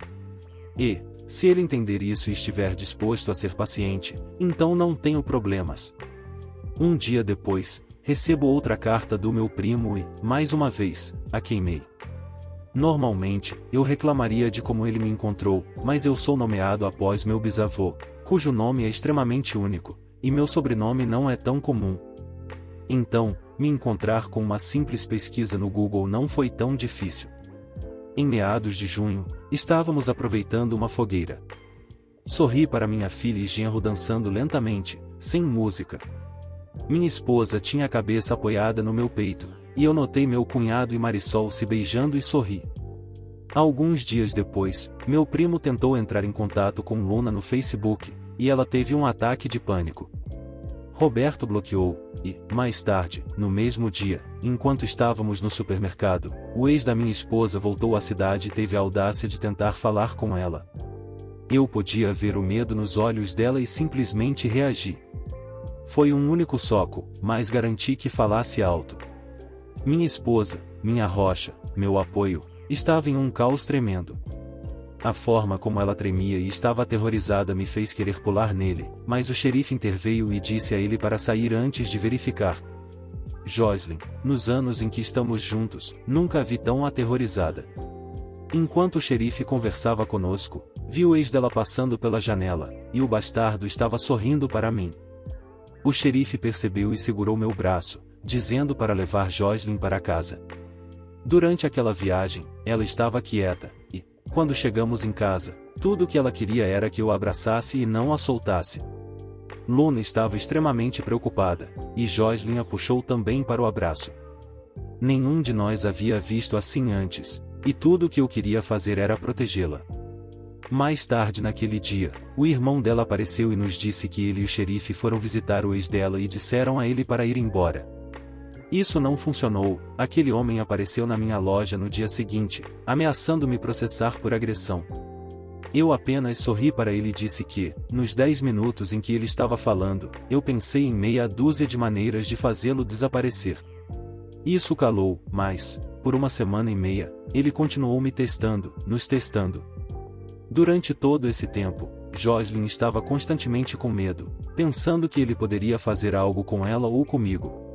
E, se ele entender isso e estiver disposto a ser paciente, então não tenho problemas. Um dia depois, recebo outra carta do meu primo e, mais uma vez, a queimei. Normalmente, eu reclamaria de como ele me encontrou, mas eu sou nomeado após meu bisavô, cujo nome é extremamente único, e meu sobrenome não é tão comum. Então, me encontrar com uma simples pesquisa no Google não foi tão difícil. Em meados de junho, estávamos aproveitando uma fogueira. Sorri para minha filha e genro dançando lentamente, sem música. Minha esposa tinha a cabeça apoiada no meu peito, e eu notei meu cunhado e Marisol se beijando e sorri. Alguns dias depois, meu primo tentou entrar em contato com Luna no Facebook, e ela teve um ataque de pânico. Roberto bloqueou, e, mais tarde, no mesmo dia, enquanto estávamos no supermercado, o ex da minha esposa voltou à cidade e teve a audácia de tentar falar com ela. Eu podia ver o medo nos olhos dela e simplesmente reagi. Foi um único soco, mas garanti que falasse alto. Minha esposa, minha rocha, meu apoio, estava em um caos tremendo. A forma como ela tremia e estava aterrorizada me fez querer pular nele, mas o xerife interveio e disse a ele para sair antes de verificar. Joycelyn, nos anos em que estamos juntos, nunca a vi tão aterrorizada. Enquanto o xerife conversava conosco, vi o ex dela passando pela janela, e o bastardo estava sorrindo para mim. O xerife percebeu e segurou meu braço, dizendo para levar Joycelyn para casa. Durante aquela viagem, ela estava quieta, e, quando chegamos em casa, tudo o que ela queria era que eu a abraçasse e não a soltasse. Luna estava extremamente preocupada, e Joycelyn a puxou também para o abraço. Nenhum de nós havia visto assim antes, e tudo o que eu queria fazer era protegê-la. Mais tarde naquele dia, o irmão dela apareceu e nos disse que ele e o xerife foram visitar o ex dela e disseram a ele para ir embora. Isso não funcionou, aquele homem apareceu na minha loja no dia seguinte, ameaçando me processar por agressão. Eu apenas sorri para ele e disse que, nos 10 minutos em que ele estava falando, eu pensei em meia dúzia de maneiras de fazê-lo desaparecer. Isso calou, mas, por uma semana e meia, ele continuou me testando, nos testando. Durante todo esse tempo, Joycelyn estava constantemente com medo, pensando que ele poderia fazer algo com ela ou comigo.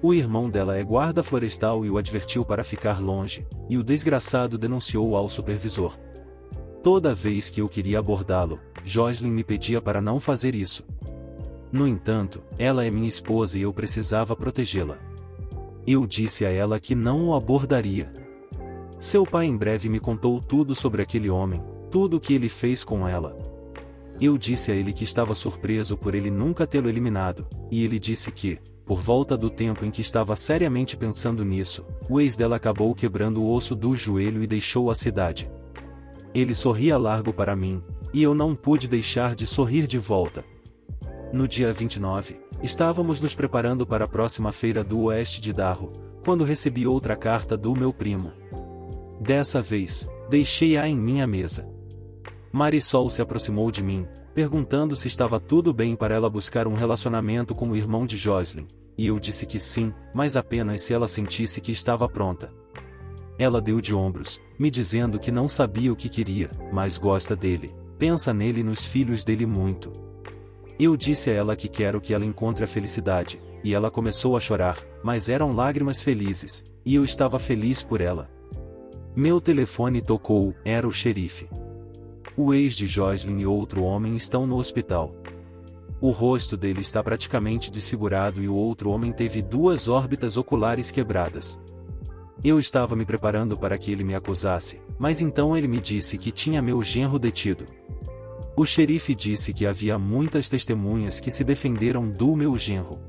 O irmão dela é guarda florestal e o advertiu para ficar longe, e o desgraçado denunciou ao supervisor. Toda vez que eu queria abordá-lo, Joycelyn me pedia para não fazer isso. No entanto, ela é minha esposa e eu precisava protegê-la. Eu disse a ela que não o abordaria. Seu pai em breve me contou tudo sobre aquele homem, tudo o que ele fez com ela. Eu disse a ele que estava surpreso por ele nunca tê-lo eliminado, e ele disse que, por volta do tempo em que estava seriamente pensando nisso, o ex dela acabou quebrando o osso do joelho e deixou a cidade. Ele sorria largo para mim, e eu não pude deixar de sorrir de volta. No dia 29, estávamos nos preparando para a próxima feira do oeste de Darro, quando recebi outra carta do meu primo. Dessa vez, deixei-a em minha mesa. Marisol se aproximou de mim, perguntando se estava tudo bem para ela buscar um relacionamento com o irmão de Joycelyn, e eu disse que sim, mas apenas se ela sentisse que estava pronta. Ela deu de ombros, me dizendo que não sabia o que queria, mas gosta dele, pensa nele e nos filhos dele muito. Eu disse a ela que quero que ela encontre a felicidade, e ela começou a chorar, mas eram lágrimas felizes, e eu estava feliz por ela. Meu telefone tocou, era o xerife. O ex de Joycelyn e outro homem estão no hospital. O rosto dele está praticamente desfigurado e o outro homem teve 2 órbitas oculares quebradas. Eu estava me preparando para que ele me acusasse, mas então ele me disse que tinha meu genro detido. O xerife disse que havia muitas testemunhas que se defenderam do meu genro.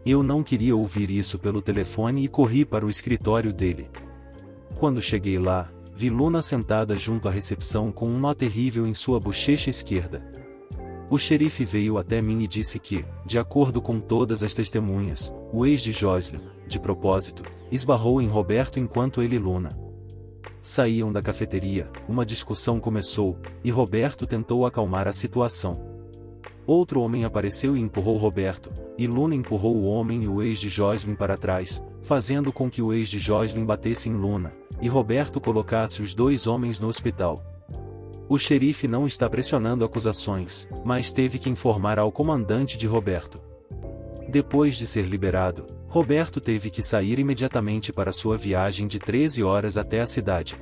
Eu não queria ouvir isso pelo telefone e corri para o escritório dele. Quando cheguei lá, vi Luna sentada junto à recepção com um nó terrível em sua bochecha esquerda. O xerife veio até mim e disse que, de acordo com todas as testemunhas, o ex de Jocelyn, de propósito, esbarrou em Roberto enquanto ele e Luna saíam da cafeteria. Uma discussão começou, e Roberto tentou acalmar a situação. Outro homem apareceu e empurrou Roberto, e Luna empurrou o homem e o ex de Jocelyn para trás, fazendo com que o ex de Jocelyn batesse em Luna, e Roberto colocasse os dois homens no hospital. O xerife não está pressionando acusações, mas teve que informar ao comandante de Roberto. Depois de ser liberado, Roberto teve que sair imediatamente para sua viagem de 13 horas até a cidade.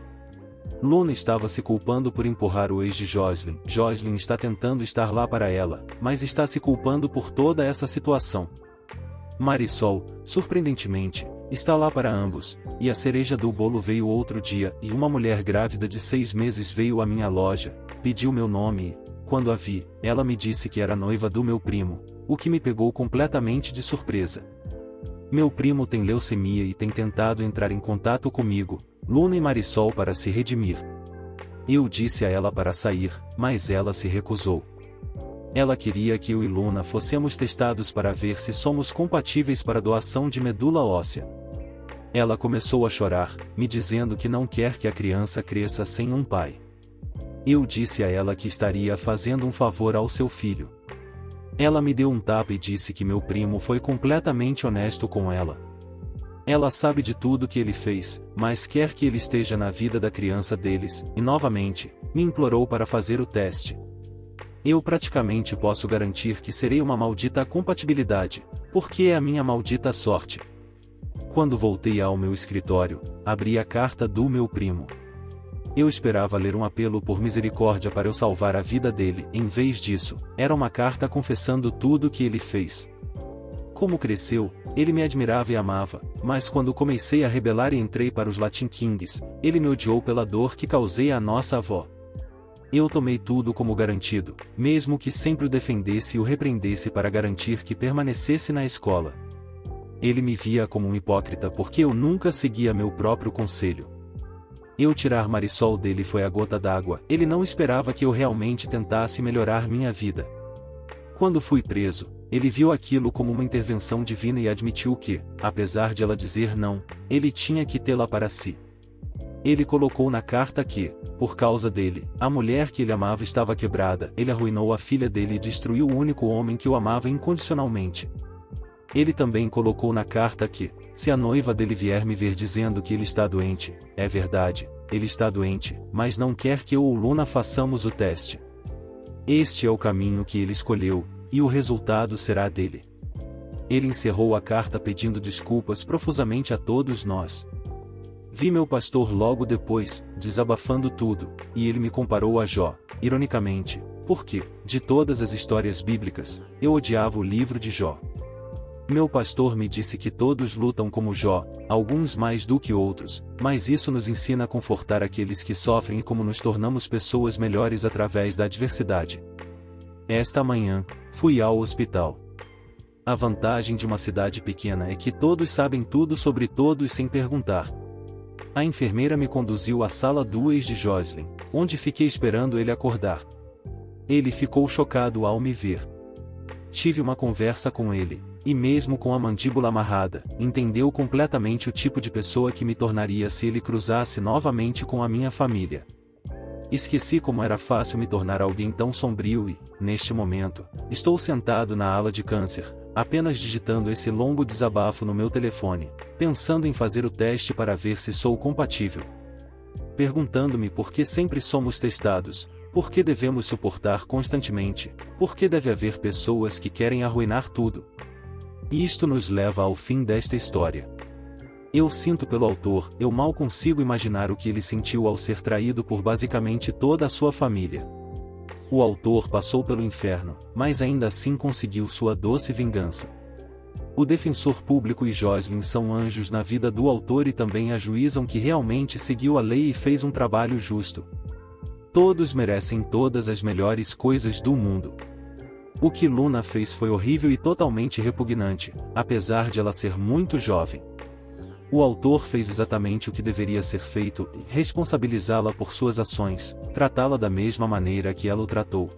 Luna estava se culpando por empurrar o ex de Jocelyn. Jocelyn está tentando estar lá para ela, mas está se culpando por toda essa situação. Marisol, surpreendentemente, está lá para ambos, e a cereja do bolo veio outro dia, e uma mulher grávida de 6 meses veio à minha loja, pediu meu nome e, quando a vi, ela me disse que era noiva do meu primo, o que me pegou completamente de surpresa. Meu primo tem leucemia e tem tentado entrar em contato comigo, Luna e Marisol, para se redimir. Eu disse a ela para sair, mas ela se recusou. Ela queria que eu e Luna fossemos testados para ver se somos compatíveis para doação de medula óssea. Ela começou a chorar, me dizendo que não quer que a criança cresça sem um pai. Eu disse a ela que estaria fazendo um favor ao seu filho. Ela me deu um tapa e disse que meu primo foi completamente honesto com ela. Ela sabe de tudo que ele fez, mas quer que ele esteja na vida da criança deles, e novamente, me implorou para fazer o teste. Eu praticamente posso garantir que serei uma maldita compatibilidade, porque é a minha maldita sorte. Quando voltei ao meu escritório, abri a carta do meu primo. Eu esperava ler um apelo por misericórdia para eu salvar a vida dele. Em vez disso, era uma carta confessando tudo o que ele fez. Como cresceu, ele me admirava e amava, mas quando comecei a rebelar e entrei para os Latin Kings, ele me odiou pela dor que causei à nossa avó. Eu tomei tudo como garantido, mesmo que sempre o defendesse e o repreendesse para garantir que permanecesse na escola. Ele me via como um hipócrita porque eu nunca seguia meu próprio conselho. Eu tirar Marisol dele foi a gota d'água. Ele não esperava que eu realmente tentasse melhorar minha vida. Quando fui preso, ele viu aquilo como uma intervenção divina e admitiu que, apesar de ela dizer não, ele tinha que tê-la para si. Ele colocou na carta que, por causa dele, a mulher que ele amava estava quebrada. Ele arruinou a filha dele e destruiu o único homem que o amava incondicionalmente. Ele também colocou na carta que, se a noiva dele vier me ver dizendo que ele está doente, é verdade, ele está doente, mas não quer que eu ou Luna façamos o teste. Este é o caminho que ele escolheu, e o resultado será dele. Ele encerrou a carta pedindo desculpas profusamente a todos nós. Vi meu pastor logo depois, desabafando tudo, e ele me comparou a Jó, ironicamente, porque, de todas as histórias bíblicas, eu odiava o livro de Jó. Meu pastor me disse que todos lutam como Jó, alguns mais do que outros, mas isso nos ensina a confortar aqueles que sofrem e como nos tornamos pessoas melhores através da adversidade. Esta manhã, fui ao hospital. A vantagem de uma cidade pequena é que todos sabem tudo sobre todos sem perguntar. A enfermeira me conduziu à sala 2 de Jocelyn, onde fiquei esperando ele acordar. Ele ficou chocado ao me ver. Tive uma conversa com ele. E mesmo com a mandíbula amarrada, entendeu completamente o tipo de pessoa que me tornaria se ele cruzasse novamente com a minha família. Esqueci como era fácil me tornar alguém tão sombrio e, neste momento, estou sentado na ala de câncer, apenas digitando esse longo desabafo no meu telefone, pensando em fazer o teste para ver se sou compatível. Perguntando-me por que sempre somos testados, por que devemos suportar constantemente, por que deve haver pessoas que querem arruinar tudo. E isto nos leva ao fim desta história. Eu sinto pelo autor, eu mal consigo imaginar o que ele sentiu ao ser traído por basicamente toda a sua família. O autor passou pelo inferno, mas ainda assim conseguiu sua doce vingança. O defensor público e Jocelyn são anjos na vida do autor e também ajuizam que realmente seguiu a lei e fez um trabalho justo. Todos merecem todas as melhores coisas do mundo. O que Luna fez foi horrível e totalmente repugnante, apesar de ela ser muito jovem. O autor fez exatamente o que deveria ser feito, responsabilizá-la por suas ações, tratá-la da mesma maneira que ela o tratou.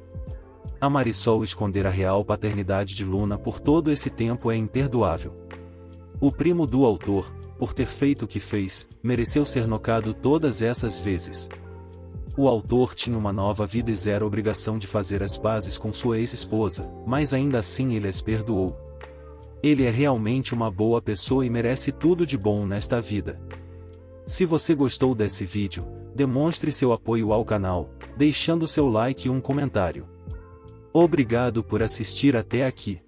A Marisol esconder a real paternidade de Luna por todo esse tempo é imperdoável. O primo do autor, por ter feito o que fez, mereceu ser nocado todas essas vezes. O autor tinha uma nova vida e zero obrigação de fazer as pazes com sua ex-esposa, mas ainda assim ele as perdoou. Ele é realmente uma boa pessoa e merece tudo de bom nesta vida. Se você gostou desse vídeo, demonstre seu apoio ao canal, deixando seu like e um comentário. Obrigado por assistir até aqui.